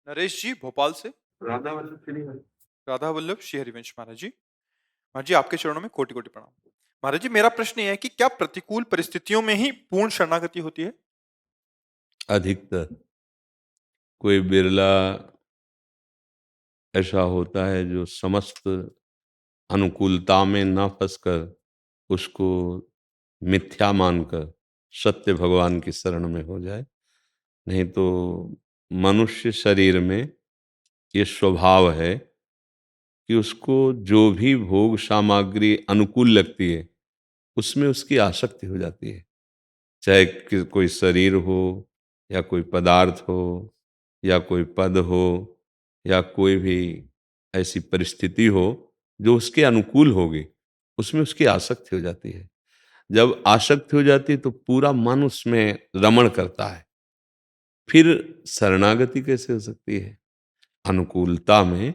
नरेश जी भोपाल से। राधा वल्लभ श्री हरि। राधा वल्लभ श्री हरिवंश महाराज जी। महाराज जी आपके चरणों में कोटि कोटि प्रणाम। महाराज जी मेरा प्रश्न यह है कि क्या प्रतिकूल परिस्थितियों में ही पूर्ण शरणागति होती है? अधिकतर कोई बिरला ऐसा होता है जो समस्त अनुकूलता में न फंसकर उसको मिथ्या मानकर सत्य भगवान की शरण में हो जाए। नहीं तो मनुष्य शरीर में ये स्वभाव है कि उसको जो भी भोग सामग्री अनुकूल लगती है उसमें उसकी आसक्ति हो जाती है। चाहे कोई शरीर हो या कोई पदार्थ हो या कोई पद हो या कोई भी ऐसी परिस्थिति हो जो उसके अनुकूल होगी, उसमें उसकी आसक्ति हो जाती है। जब आसक्ति हो जाती है तो पूरा मन उसमें रमण करता है। फिर शरणागति कैसे हो सकती है? अनुकूलता में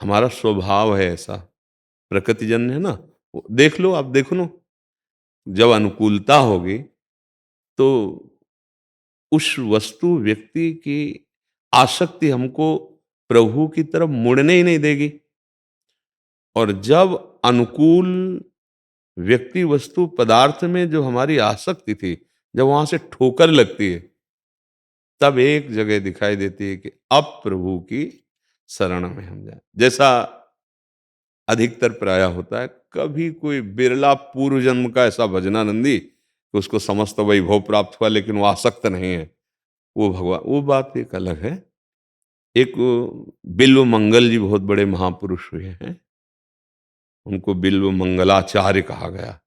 हमारा स्वभाव है ऐसा, प्रकृतिजन्य है ना। देख लो, आप देखो लो, जब अनुकूलता होगी तो उस वस्तु व्यक्ति की आसक्ति हमको प्रभु की तरफ मुड़ने ही नहीं देगी। और जब अनुकूल व्यक्ति वस्तु पदार्थ में जो हमारी आसक्ति थी, जब वहां से ठोकर लगती है, तब एक जगह दिखाई देती है कि अब प्रभु की शरण में हम जाए। जैसा अधिकतर प्राय होता है, कभी कोई बिरला पूर्व जन्म का ऐसा भजनानंदी कि उसको समस्त वैभव प्राप्त हुआ लेकिन वो आसक्त नहीं है, वो भगवान, वो बात एक अलग है। एक बिल्व मंगल जी बहुत बड़े महापुरुष हुए हैं, उनको बिल्व मंगलाचार्य कहा गया,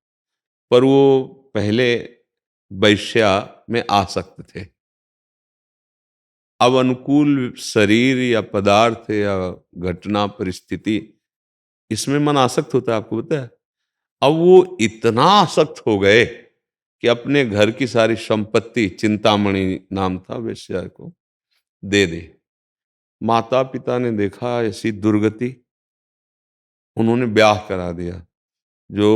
पर वो पहले वैश्या में आसक्त थे। अब अनुकूल शरीर या पदार्थ या घटना परिस्थिति, इसमें मन आसक्त होता है, आपको पता है। अब वो इतना आसक्त हो गए कि अपने घर की सारी संपत्ति, चिंतामणि नाम था वैश्या को, दे दे। माता पिता ने देखा ऐसी दुर्गति, उन्होंने ब्याह करा दिया। जो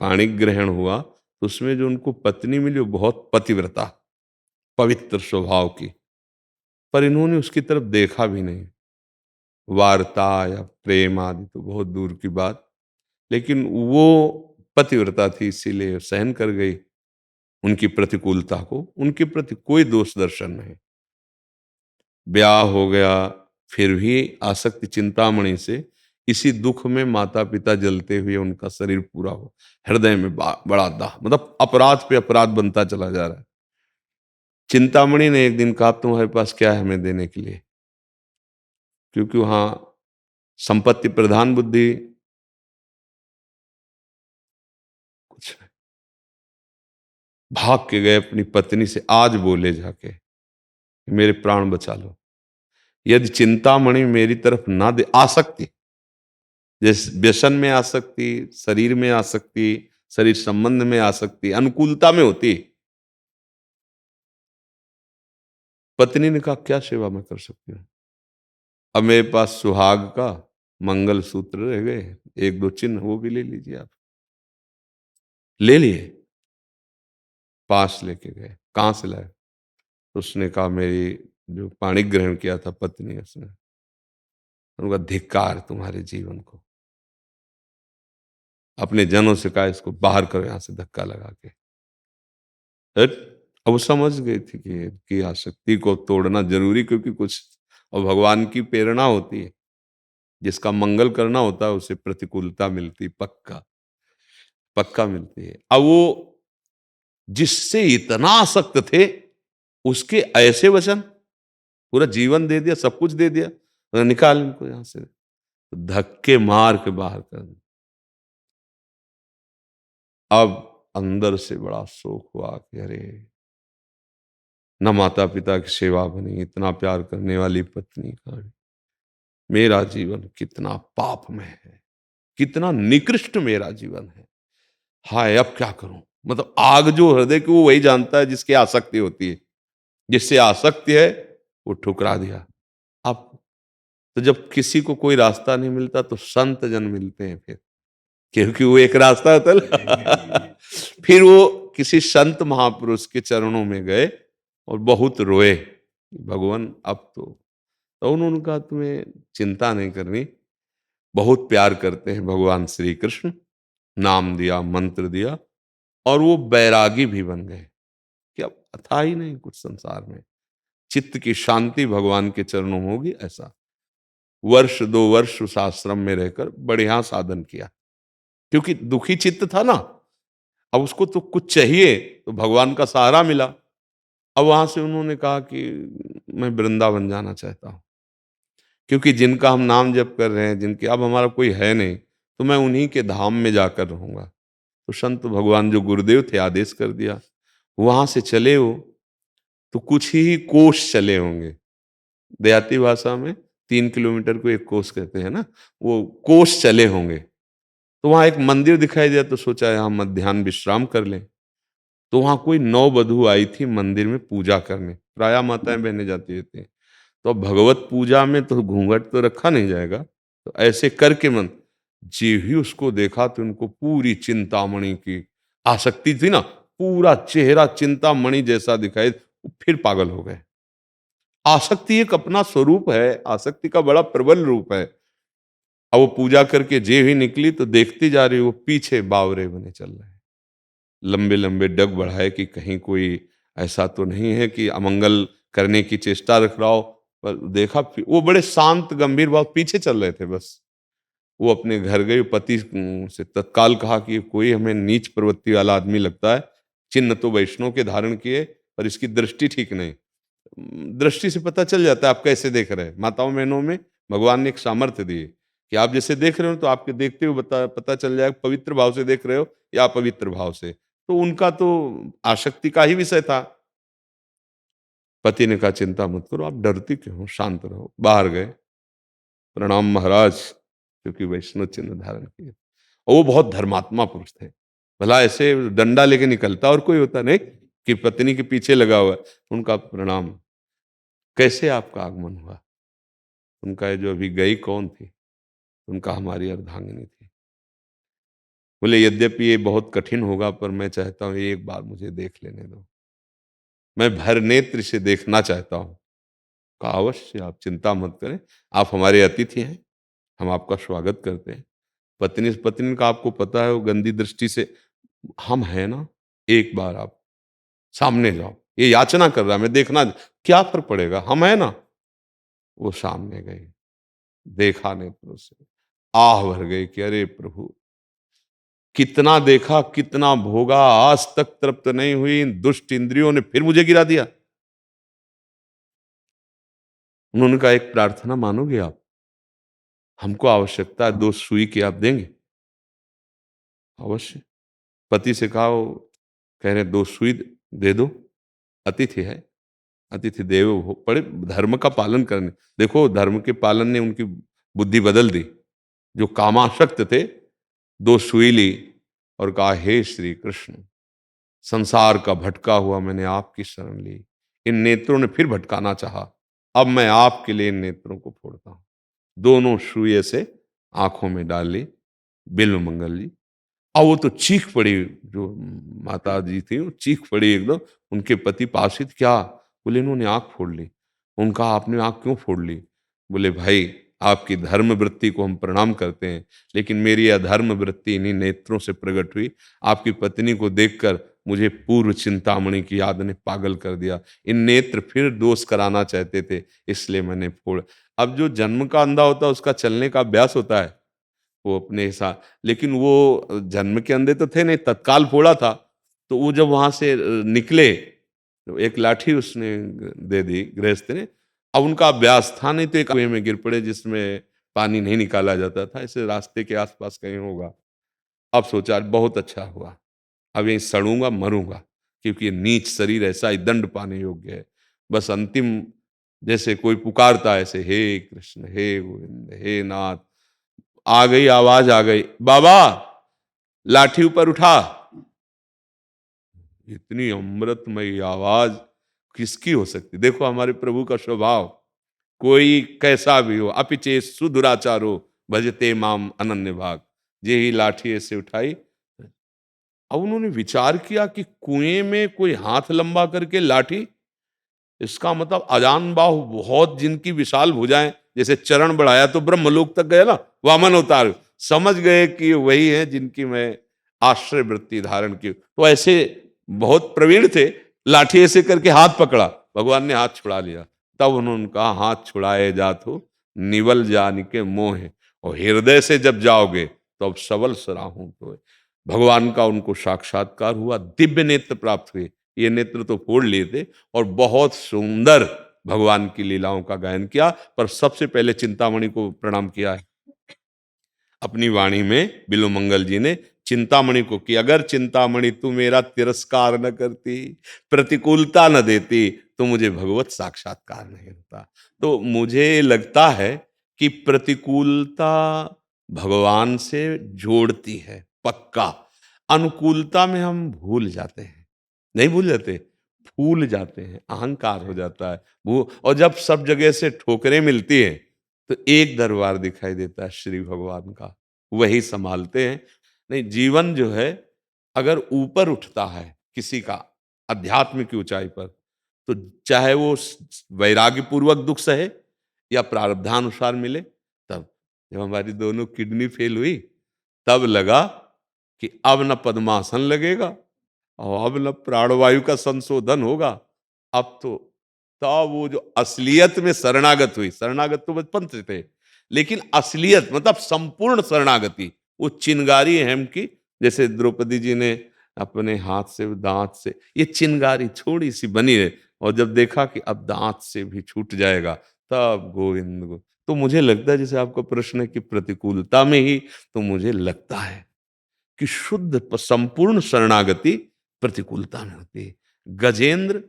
पाणिक ग्रहण हुआ तो उसमें जो उनको पत्नी मिली वो बहुत पतिव्रता, पवित्र स्वभाव की, पर इन्होंने उसकी तरफ देखा भी नहीं। वार्ता या प्रेम आदि तो बहुत दूर की बात, लेकिन वो पतिव्रता थी इसीलिए सहन कर गई उनकी प्रतिकूलता को। उनके प्रति कोई दोष दर्शन नहीं। ब्याह हो गया, फिर भी आसक्ति चिंतामणि से, इसी दुख में माता पिता जलते हुए उनका शरीर पूरा हो, हृदय में बड़ा दाह, मतलब अपराध पे अपराध बनता चला जा रहा है। चिंतामणि ने एक दिन कहा, तुम्हारे पास क्या है हमें देने के लिए? क्योंकि वहां संपत्ति प्रधान बुद्धि कुछ है। भाग के गए अपनी पत्नी से, आज बोले जाके मेरे प्राण बचा लो। यदि चिंतामणि मेरी तरफ ना दे, आसक्ति, जैसे व्यसन में आसक्ति, शरीर में आसक्ति, शरीर संबंध में आसक्ति अनुकूलता में होती। पत्नी ने कहा, क्या सेवा मैं कर सकती हूँ? अब मेरे पास सुहाग का मंगल सूत्र रह गए, एक दो चिन्ह, वो भी ले लीजिए आप। ले लिए, पास लेके गए। कहां से लाए? उसने कहा, मेरी जो पाणिक ग्रहण किया था पत्नी, उसने। उनका धिक्कार तुम्हारे जीवन को। अपने जनों से कहा, इसको बाहर करो यहां से धक्का लगा के। अब वो समझ गई थी कि आसक्ति को तोड़ना जरूरी, क्योंकि कुछ और भगवान की प्रेरणा होती है। जिसका मंगल करना होता है उसे प्रतिकूलता मिलती, पक्का पक्का मिलती है। अब वो जिससे इतना आसक्त थे, उसके ऐसे वचन, पूरा जीवन दे दिया, सब कुछ दे दिया, निकाल इनको यहां से, धक्के मार के बाहर कर दिया। अब अंदर से बड़ा शोक हुआ कि अरे, न माता पिता की सेवा बनी, इतना प्यार करने वाली पत्नी का, मेरा जीवन कितना पापमय है, कितना निकृष्ट मेरा जीवन है। हाय, अब क्या करूं? मतलब आग जो हृदय की, वो वही जानता है जिसकी आसक्ति होती है। जिससे आसक्ति है वो ठुकरा दिया। अब तो जब किसी को कोई रास्ता नहीं मिलता तो संत जन मिलते हैं फिर, क्योंकि वो एक रास्ता होता है। फिर वो किसी संत महापुरुष के चरणों में गए और बहुत रोए, भगवान अब तो तो उन्होंने कहा तुम्हें चिंता नहीं करनी, बहुत प्यार करते हैं भगवान श्री कृष्ण, नाम दिया, मंत्र दिया, और वो बैरागी भी बन गए कि अब था ही नहीं कुछ संसार में, चित्त की शांति भगवान के चरणों में होगी। ऐसा वर्ष 2 वर्ष उस आश्रम में रहकर बढ़िया साधन किया, क्योंकि दुखी चित्त था ना, अब उसको तो कुछ चाहिए, तो भगवान का सहारा मिला। अब वहां से उन्होंने कहा कि मैं वृंदावन जाना चाहता हूँ, क्योंकि जिनका हम नाम जप कर रहे हैं, जिनके अब हमारा कोई है नहीं, तो मैं उन्हीं के धाम में जाकर रहूंगा। तो संत भगवान जो गुरुदेव थे, आदेश कर दिया। वहां से चले वो, तो कुछ ही कोस चले होंगे, देहाती भाषा में 3 किलोमीटर को एक कोस कहते हैं ना, वो कोस चले होंगे। तो वहां एक मंदिर दिखाई दिया, तो सोचा यहाँ मध्याह्न विश्राम कर लें। तो वहां कोई 9 वधू आई थी मंदिर में पूजा करने, प्रायः माताएं बहनें जाती रहती हैं। तो अब भगवत पूजा में तो घूंघट तो रखा नहीं जाएगा, तो ऐसे करके मन जी ही उसको देखा, तो उनको पूरी चिंतामणि की आसक्ति थी ना, पूरा चेहरा चिंतामणि जैसा दिखाई, फिर पागल हो गए। आसक्ति एक अपना स्वरूप है, आसक्ति का बड़ा प्रबल रूप है। अब वो पूजा करके जे ही निकली, तो देखती जा रही, वो पीछे बावरे बने चल रहे हैं, लंबे लंबे डग बढ़ाए कि कहीं कोई ऐसा तो नहीं है कि अमंगल करने की चेष्टा रख रहा हो। पर देखा वो बड़े शांत गंभीर भाव पीछे चल रहे थे बस। वो अपने घर गए, पति से तत्काल कहा कि कोई हमें नीच प्रवृत्ति वाला आदमी लगता है, चिन्ह तो वैष्णव के धारण किए, पर इसकी दृष्टि ठीक नहीं। दृष्टि से पता चल जाता है आप कैसे देख रहे हैं। माताओं बहनों में भगवान ने एक सामर्थ्य दी कि आप जैसे देख रहे हो, तो आपके देखते हुए पता चल जाएगा पवित्र भाव से देख रहे हो या अपवित्र भाव से। तो उनका तो आसक्ति का ही विषय था। पति ने कहा चिंता मत करो, आप डरती क्यों हो, शांत रहो। बाहर गए, प्रणाम महाराज, क्योंकि वैष्णव चिन्ह धारण किए। और वो बहुत धर्मात्मा पुरुष थे। भला ऐसे डंडा लेके निकलता और कोई होता नहीं कि पत्नी के पीछे लगा हुआ है। उनका प्रणाम, कैसे आपका आगमन हुआ? उनका ये जो अभी गई कौन थी? उनका हमारी अर्धांगिनी थी। बोले यद्यपि ये बहुत कठिन होगा, पर मैं चाहता हूँ एक बार मुझे देख लेने दो, मैं भर नेत्र से देखना चाहता हूँ। कहा अवश्य, आप चिंता मत करें, आप हमारे अतिथि हैं, हम आपका स्वागत करते हैं। पत्नी का आपको पता है वो गंदी दृष्टि से, हम हैं ना, एक बार आप सामने जाओ, ये याचना कर रहा है, मैं देखना, क्या फर्क पड़ेगा, हम है ना। वो सामने गई, देखा नेत्रों से, आह भर गई कि अरे प्रभु, कितना देखा कितना भोगा, आज तक तृप्त नहीं हुई इन दुष्ट इंद्रियों ने फिर मुझे गिरा दिया। उन्होंने कहा एक प्रार्थना मानोगे आप? हमको आवश्यकता है 2 सुई की, आप देंगे? अवश्य। पति से कहा, वो कह रहे 2 सुई दे दो, अतिथि है, अतिथि देवो भव, बड़े धर्म का पालन करने। देखो धर्म के पालन ने उनकी बुद्धि बदल दी। जो कामाशक्त थे, 2 सुई ली और कहा हे श्री कृष्ण, संसार का भटका हुआ मैंने आपकी शरण ली, इन नेत्रों ने फिर भटकाना चाहा, अब मैं आपके लिए इन नेत्रों को फोड़ता हूं। दोनों सुई से आंखों में डाल ली, बिल्व मंगल जी। अब वो तो चीख पड़ी, जो माता जी थी वो चीख पड़ी एकदम। उनके पति पास ही थे, क्या? बोले इन्होंने आंख फोड़ ली। उनका आपने आंख क्यों फोड़ ली? बोले भाई, आपकी धर्म वृत्ति को हम प्रणाम करते हैं, लेकिन मेरी अधर्म वृत्ति इन्हीं नेत्रों से प्रकट हुई। आपकी पत्नी को देखकर मुझे पूर्व चिंतामणि की याद ने पागल कर दिया। इन नेत्र फिर दोष कराना चाहते थे, इसलिए मैंने फोड़। अब जो जन्म का अंधा होता है उसका चलने का अभ्यास होता है, वो अपने साथ, लेकिन वो जन्म के अंधे तो थे नहीं, तत्काल फोड़ा था। तो वो जब वहां से निकले, तो एक लाठी उसने दे दी गृहस्थ ने। अब उनका अभ्यास था नहीं, तो एक कुएं में गिर पड़े जिसमें पानी नहीं निकाला जाता था, ऐसे रास्ते के आसपास कहीं होगा। अब सोचा बहुत अच्छा हुआ, अब यहीं सड़ूंगा मरूंगा, क्योंकि ये नीच शरीर ऐसा ही दंड पाने योग्य है। बस अंतिम, जैसे कोई पुकारता है ऐसे, हे कृष्ण हे गोविंद हे नाथ। आ गई आवाज, आ गई, बाबा लाठी ऊपर उठा। इतनी अमृतमयी आवाज किसकी हो सकती? देखो हमारे प्रभु का स्वभाव, कोई कैसा भी हो, अपिचे सुदुराचारो भजते माम अनन्य भाग। ये ही लाठी ऐसे उठाई। अब उन्होंने विचार किया कि कुएं में कोई हाथ लंबा करके लाठी, इसका मतलब अजान बाहु, बहुत जिनकी विशाल भुजाएं, जैसे चरण बढ़ाया तो ब्रह्मलोक तक गए ना, वामन अवतार, समझ गए कि वही है जिनकी मैं आश्रय वृत्ति धारण की। तो ऐसे बहुत प्रवीण थे, लाठी ऐसे करके हाथ पकड़ा, भगवान ने हाथ छुड़ा लिया। तब उन्होंने कहा, हाथ छुड़ाए जातो निवल जान के मोह, और हृदय से जब जाओगे तो अब सबल सराहूं तो। भगवान का उनको साक्षात्कार हुआ, दिव्य नेत्र प्राप्त हुए। ये नेत्र तो फोड़ लिए थे, और बहुत सुंदर भगवान की लीलाओं का गायन किया। पर सबसे पहले चिंतामणि को प्रणाम किया है अपनी वाणी में बिल्वमंगल जी ने चिंतामणि को, कि अगर चिंतामणि तू मेरा तिरस्कार न करती, प्रतिकूलता न देती, तो मुझे भगवत साक्षात्कार नहीं होता। तो मुझे लगता है कि प्रतिकूलता भगवान से जोड़ती है पक्का। अनुकूलता में हम भूल जाते हैं, नहीं भूल जाते, भूल जाते हैं, अहंकार हो जाता है वो। और जब सब जगह से ठोकरें मिलती हैं तो एक दरबार दिखाई देता है श्री भगवान का, वही संभालते हैं। नहीं, जीवन जो है अगर ऊपर उठता है किसी का अध्यात्म की ऊंचाई पर, तो चाहे वो वैराग्य पूर्वक दुख सहे या प्रारब्धानुसार मिले। तब जब हमारी दोनों किडनी फेल हुई, तब लगा कि अब न पद्मासन लगेगा और अब न प्राणवायु का संशोधन होगा। अब तो तब वो जो असलियत में शरणागत हुई, शरणागत तो बचपन से थे, लेकिन असलियत मतलब संपूर्ण शरणागति, वो चिनगारी हेम की, जैसे द्रौपदी जी ने अपने हाथ से दांत से ये चिनगारी थोड़ी सी बनी है, और जब देखा कि अब दांत से भी छूट जाएगा, तब गोविंद गो। तो मुझे लगता है, जैसे आपका प्रश्न है कि प्रतिकूलता में ही, तो मुझे लगता है कि शुद्ध संपूर्ण शरणागति प्रतिकूलता में होती है। गजेंद्र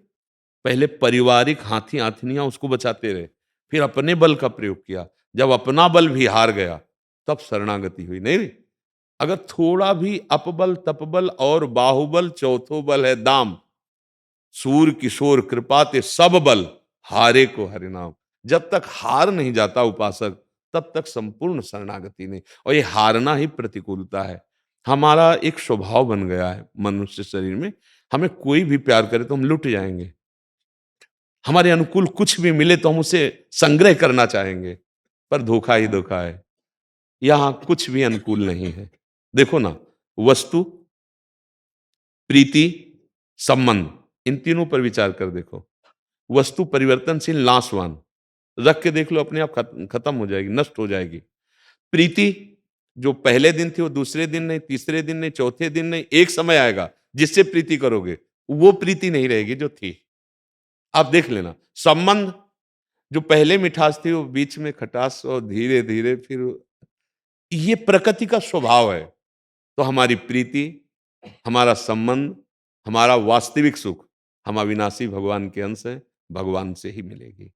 पहले पारिवारिक हाथी हाथिनियां उसको बचाते रहे, फिर अपने बल का प्रयोग किया। जब अपना बल भी हार गया, तब शरणागति हुई। नहीं, अगर थोड़ा भी अपबल तपबल और बाहुबल, चौथो बल है दाम, सूर किशोर कृपाते सब बल, हारे को हरिनाम। जब तक हार नहीं जाता उपासक, तब तक संपूर्ण शरणागति नहीं। और ये हारना ही प्रतिकूलता है। हमारा एक स्वभाव बन गया है मनुष्य शरीर में, हमें कोई भी प्यार करे तो हम लुट जाएंगे, हमारे अनुकूल कुछ भी मिले तो हम उसे संग्रह करना चाहेंगे। पर धोखा ही धोखा है, यहां कुछ भी अनुकूल नहीं है। देखो ना, वस्तु, प्रीति, संबंध, इन तीनों पर विचार कर देखो। वस्तु परिवर्तनशील, नाशवान, रख के देख लो, अपने आप खत्म हो जाएगी, नष्ट हो जाएगी। प्रीति जो पहले दिन थी वो दूसरे दिन नहीं, तीसरे दिन नहीं, चौथे दिन नहीं, एक समय आएगा जिससे प्रीति करोगे, वो प्रीति नहीं रहेगी जो थी। आप देख लेना। संबंध जो पहले मिठास थी वो बीच में खटास, और धीरे धीरे फिर, ये प्रकृति का स्वभाव है। तो हमारी प्रीति, हमारा संबंध, हमारा वास्तविक सुख, हम अविनाशी भगवान के अंश हैं, भगवान से ही मिलेगी।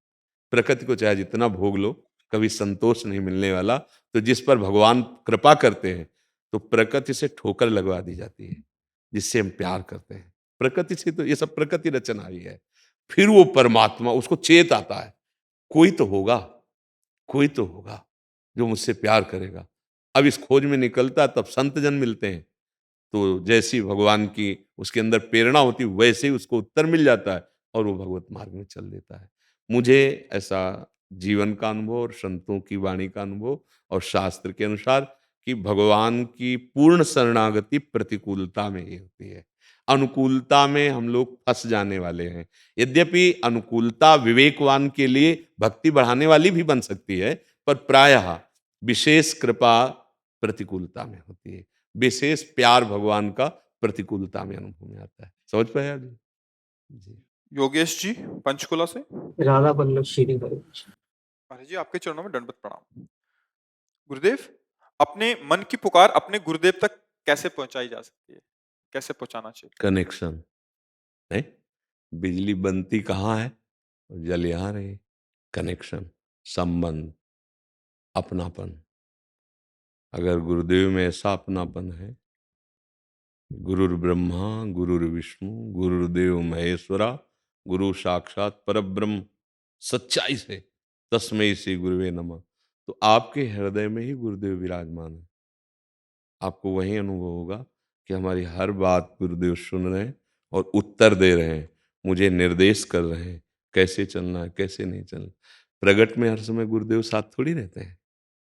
प्रकृति को चाहे जितना भोग लो, कभी संतोष नहीं मिलने वाला। तो जिस पर भगवान कृपा करते हैं, तो प्रकृति से ठोकर लगवा दी जाती है, जिससे हम प्यार करते हैं। प्रकृति से तो ये सब प्रकृति रचना ही है। फिर वो परमात्मा, उसको चेत आता है, कोई तो होगा, कोई तो होगा जो मुझसे प्यार करेगा। अब इस खोज में निकलता है, तब संत जन मिलते हैं। तो जैसी भगवान की उसके अंदर प्रेरणा होती, वैसे ही उसको उत्तर मिल जाता है, और वो भगवत मार्ग में चल देता है। मुझे ऐसा जीवन का अनुभव और संतों की वाणी का अनुभव और शास्त्र के अनुसार कि भगवान की पूर्ण शरणागति प्रतिकूलता में ही होती है। अनुकूलता में हम लोग फंस जाने वाले हैं। यद्यपि अनुकूलता विवेकवान के लिए भक्ति बढ़ाने वाली भी बन सकती है, पर प्रायः विशेष कृपा प्रतिकूलता में होती है। विशेष प्यार भगवान का प्रतिकूलता में अनुभव में आता है। समझ पाए आप जी? जी। योगेश जी पंचकुला से। राधा बल्लभ श्री गुरु। महाराज जी आपके चरणों में दंडवत प्रणाम। गुरुदेव, अपने मन की पुकार अपने गुरुदेव तक कैसे पहुंचाई जा सकती है, कैसे पहुंचाना चाहिए? कनेक्शन है। बिजली बनती कहाँ है? जल यहाँ रहे। कनेक्शन, संबंध, अपनापन। अगर गुरुदेव में ऐसा अपनापन है, गुरुर ब्रह्मा गुरुर विष्णु गुरुदेव महेश्वरा गुरु साक्षात परब्रह्म, सच्चाई से तस्मै श्री गुरुवे नमः, तो आपके हृदय में ही गुरुदेव विराजमान है। आपको वही अनुभव होगा कि हमारी हर बात गुरुदेव सुन रहे हैं और उत्तर दे रहे हैं, मुझे निर्देश कर रहे हैं, कैसे चलना है, कैसे नहीं चलना। प्रगट में हर समय गुरुदेव साथ थोड़ी रहते हैं।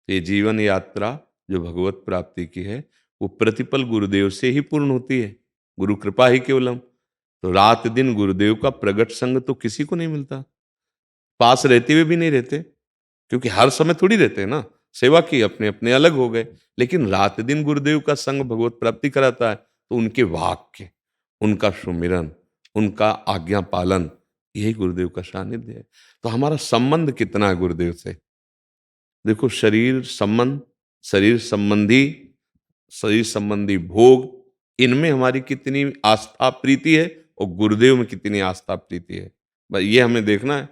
ये जीवन यात्रा जो भगवत प्राप्ति की है, वो प्रतिपल गुरुदेव से ही पूर्ण होती है। गुरु कृपा ही केवलम। तो रात दिन गुरुदेव का प्रगट संग तो किसी को नहीं मिलता, पास रहते हुए भी नहीं रहते, क्योंकि हर समय थोड़ी रहते हैं ना, सेवा की अपने अपने अलग हो गए। लेकिन रात दिन गुरुदेव का संग भगवत प्राप्ति कराता है, तो उनके वाक्य, उनका सुमिरन, उनका आज्ञा पालन, यही गुरुदेव का सानिध्य है। तो हमारा संबंध कितना है गुरुदेव से? देखो, शरीर संबंधी भोग, इनमें हमारी कितनी आस्था प्रीति है और गुरुदेव में कितनी आस्था प्रीति है, बस ये हमें देखना है।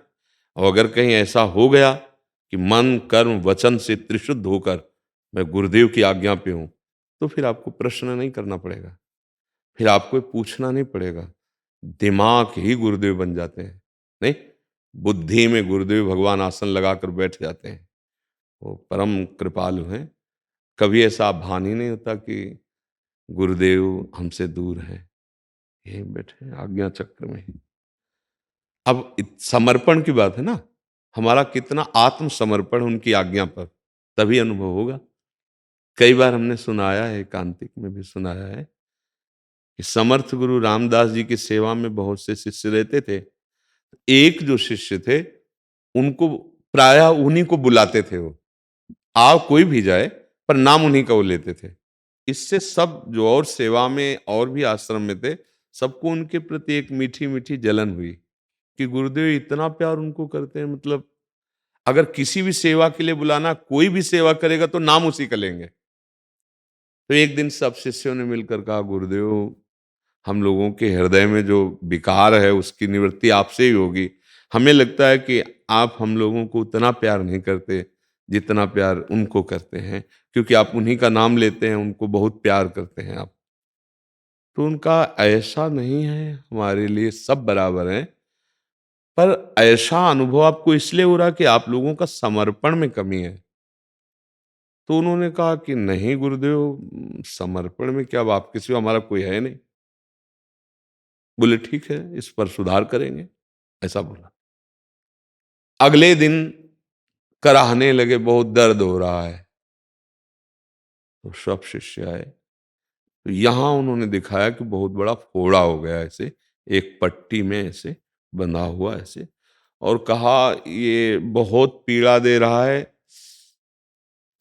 और अगर कहीं ऐसा हो गया कि मन कर्म वचन से त्रिशुद्ध होकर मैं गुरुदेव की आज्ञा पे हूं, तो फिर आपको प्रश्न नहीं करना पड़ेगा, फिर आपको पूछना नहीं पड़ेगा। दिमाग ही गुरुदेव बन जाते हैं। नहीं, बुद्धि में गुरुदेव भगवान आसन लगाकर बैठ जाते हैं। वो परम कृपालु हैं। कभी ऐसा भान ही नहीं होता कि गुरुदेव हमसे दूर है, यही बैठे हैं आज्ञा चक्र में। अब समर्पण की बात है ना, हमारा कितना आत्मसमर्पण उनकी आज्ञा पर, तभी अनुभव होगा। कई बार हमने सुनाया है, कांतिक में भी सुनाया है कि समर्थ गुरु रामदास जी की सेवा में बहुत से शिष्य रहते थे। एक जो शिष्य थे, उनको प्रायः उन्हीं को बुलाते थे। वो कोई भी जाए, पर नाम उन्हीं का वो लेते थे। इससे सब जो और सेवा में और भी आश्रम में थे, सबको उनके प्रति एक मीठी मीठी जलन हुई कि गुरुदेव इतना प्यार उनको करते हैं। मतलब अगर किसी भी सेवा के लिए बुलाना, कोई भी सेवा करेगा तो नाम उसी का लेंगे। तो एक दिन सब शिष्यों ने मिलकर कहा, गुरुदेव हम लोगों के हृदय में जो विकार है उसकी निवृत्ति आपसे ही होगी। हमें लगता है कि आप हम लोगों को उतना प्यार नहीं करते जितना प्यार उनको करते हैं, क्योंकि आप उन्हीं का नाम लेते हैं, उनको बहुत प्यार करते हैं आप। तो उनका ऐसा नहीं है, हमारे लिए सब बराबर हैं, पर ऐसा अनुभव आपको इसलिए हो रहा कि आप लोगों का समर्पण में कमी है। तो उन्होंने कहा कि नहीं गुरुदेव, समर्पण में क्या, अब आपके सिवा हमारा कोई है नहीं। बोले ठीक है, इस पर सुधार करेंगे, ऐसा बोला। अगले दिन कराहने लगे, बहुत दर्द हो रहा है। तो सब शिष्य आए, तो यहां उन्होंने दिखाया कि बहुत बड़ा फोड़ा हो गया, ऐसे एक पट्टी में ऐसे बंधा हुआ ऐसे, और कहा ये बहुत पीड़ा दे रहा है।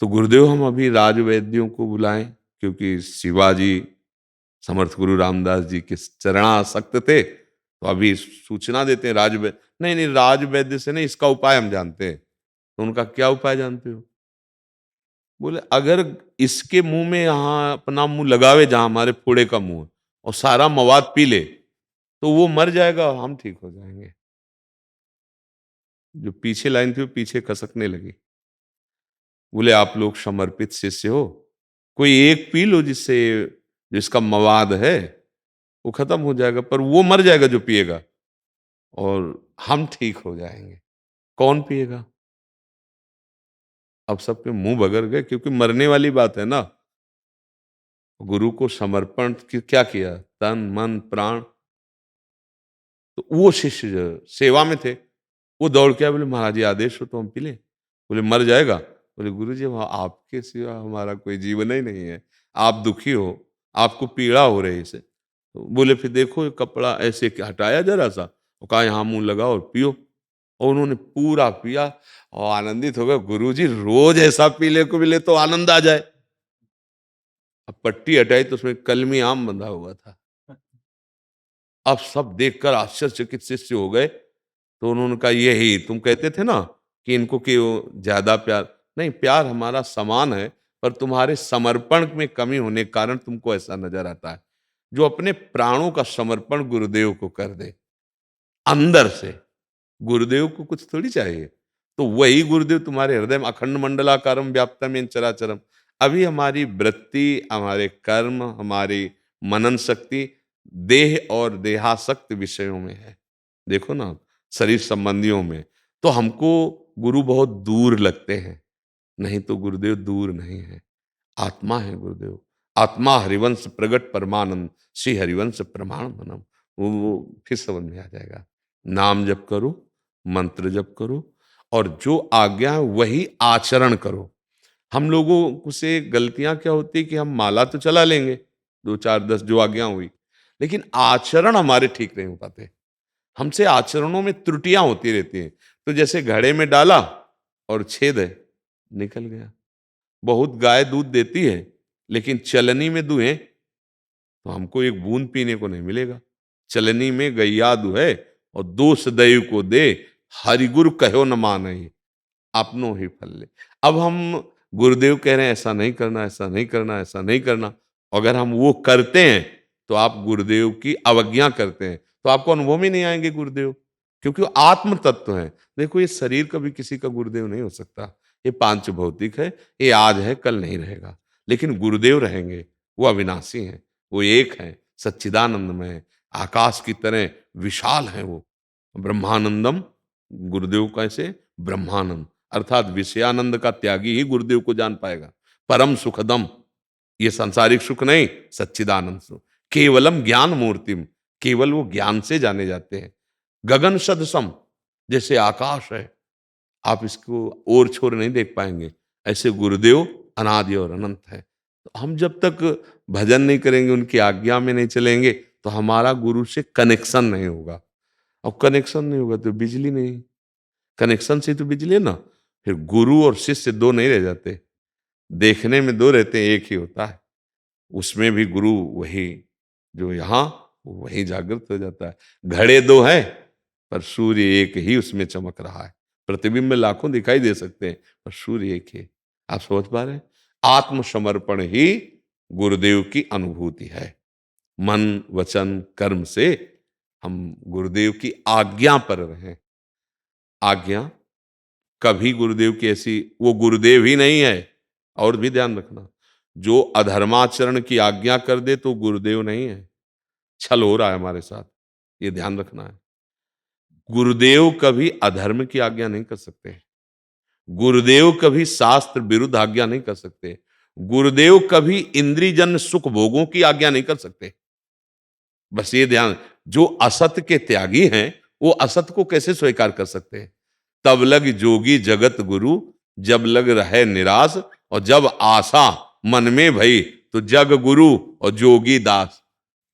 तो गुरुदेव हम अभी राजवैद्यों को बुलाएं, क्योंकि शिवाजी समर्थ गुरु रामदास जी के चरणासक्त थे, तो अभी सूचना देते हैं राजवैद्य। नहीं नहीं, राजवैद्य से नहीं, इसका उपाय हम जानते हैं। तो उनका क्या उपाय जानते हो? बोले अगर इसके मुंह में यहां अपना मुंह लगावे, जहां हमारे फोड़े का मुंह है, और सारा मवाद पी ले, तो वो मर जाएगा और हम ठीक हो जाएंगे। जो पीछे लाइन थी वो पीछे खसकने लगी। बोले आप लोग समर्पित शिष्य हो, कोई एक पी लो जिससे जिसका मवाद है वो खत्म हो जाएगा, पर वो मर जाएगा जो पिएगा, और हम ठीक हो जाएंगे। कौन पिएगा? अब सबके मुंह बगर गए, क्योंकि मरने वाली बात है ना। गुरु को समर्पण क्या किया, तन मन प्राण। तो वो शिष्य जो सेवा में थे, वो दौड़ के आए, बोले महाराज जी आदेश हो तो हम पी लें। बोले मर जाएगा। बोले गुरु जी आपके सिवा हमारा कोई जीवन ही नहीं है, आप दुखी हो, आपको पीड़ा हो रही है इसे। तो बोले फिर देखो ये कपड़ा ऐसे हटाया जरा सा, और कहा यहाँ मुंह लगाओ और पियो। और उन्होंने पूरा पिया और आनंदित हो गए। गुरु जी रोज ऐसा पीले को मिले तो आनंद आ जाए। अब पट्टी हटाई तो उसमें कलमी आम बंधा हुआ था। अब सब देखकर आश्चर्यचकित शिष्य हो गए। तो उन्होंने कहा यही तुम कहते थे ना कि इनको क्यों ज्यादा प्यार, नहीं प्यार हमारा समान है, पर तुम्हारे समर्पण में कमी होने के कारण तुमको ऐसा नजर आता है। जो अपने प्राणों का समर्पण गुरुदेव को कर दे अंदर से, गुरुदेव को कुछ थोड़ी चाहिए, तो वही गुरुदेव तुम्हारे हृदय में अखंड मंडलाकारम व्याप्तम येन चराचरम। अभी हमारी वृत्ति, हमारे कर्म, हमारी मनन शक्ति देह और देहासक्त विषयों में है। देखो ना, शरीर संबंधियों में तो हमको गुरु बहुत दूर लगते हैं, नहीं तो गुरुदेव दूर नहीं है, आत्मा है गुरुदेव। आत्मा हरिवंश प्रगट परमानंद, श्री हरिवंश प्रमाण मनम। वो फिर समझ में आ जाएगा। नाम जप करो, मंत्र जप करो और जो आज्ञा है वही आचरण करो। हम लोगों से गलतियां क्या होती है कि हम माला तो चला लेंगे 2 4 10 जो आज्ञा हुई, लेकिन आचरण हमारे ठीक नहीं हो पाते। हमसे आचरणों में त्रुटियां होती रहती हैं। तो जैसे घड़े में डाला और छेद है, निकल गया। बहुत गाय दूध देती है, लेकिन चलनी में दुहें तो हमको एक बूंद पीने को नहीं मिलेगा। चलनी में गैया दुहे और दोष दयु को दे, हरिगुरु कहो न मानहि, अपनों ही फल ले। अब हम गुरुदेव कह रहे हैं ऐसा नहीं करना, ऐसा नहीं करना, ऐसा नहीं करना। अगर हम वो करते हैं तो आप गुरुदेव की अवज्ञा करते हैं, तो आपको अनुभव में नहीं आएंगे गुरुदेव, क्योंकि वो आत्म तत्व है। देखो, ये शरीर कभी किसी का गुरुदेव नहीं हो सकता। ये पांच भौतिक है, ये आज है कल नहीं रहेगा, लेकिन गुरुदेव रहेंगे। वो अविनाशी हैं, वो एक हैं, सच्चिदानंदमय है, आकाश की तरह विशाल हैं। वो ब्रह्मानंदम, गुरुदेव कैसे ब्रह्मानंद, अर्थात विषयानंद का त्यागी ही गुरुदेव को जान पाएगा। परम सुखदम, ये सांसारिक सुख नहीं, सच्चिदानंद सुख। केवलम ज्ञान मूर्तिम, केवल वो ज्ञान से जाने जाते हैं। गगन सदसम, जैसे आकाश है, आप इसको ओर छोर नहीं देख पाएंगे, ऐसे गुरुदेव अनादि और अनंत है। तो हम जब तक भजन नहीं करेंगे, उनकी आज्ञा में नहीं चलेंगे, तो हमारा गुरु से कनेक्शन नहीं होगा। और कनेक्शन नहीं होगा तो बिजली नहीं, कनेक्शन से तो बिजली है ना। फिर गुरु और शिष्य दो नहीं रह जाते, देखने में दो रहते हैं, एक ही होता है। उसमें भी गुरु वही जो यहाँ, वही जागृत हो जाता है। घड़े दो हैं पर सूर्य एक ही उसमें चमक रहा है। प्रतिबिंब लाखों दिखाई दे सकते हैं पर सूर्य एक ही। आप समझ पा रहे हैं? आत्मसमर्पण ही गुरुदेव की अनुभूति है। मन वचन कर्म से हम गुरुदेव की आज्ञा पर रहें। आज्ञा कभी गुरुदेव की ऐसी, वो गुरुदेव ही नहीं है। और भी ध्यान रखना, जो अधर्माचरण की आज्ञा कर दे तो गुरुदेव नहीं है, छल हो रहा है हमारे साथ, ये ध्यान रखना है। गुरुदेव कभी अधर्म की आज्ञा नहीं कर सकते, गुरुदेव कभी शास्त्र विरुद्ध आज्ञा नहीं कर सकते, गुरुदेव कभी इंद्रियजन्य सुख भोगों की आज्ञा नहीं कर सकते। बस ये ध्यान, जो असत के त्यागी हैं वो असत को कैसे स्वीकार कर सकते हैं? तब लग जोगी जगत गुरु, जब लग रहे निराश, और जब आशा मन में भई, तो जग गुरु और जोगी दास।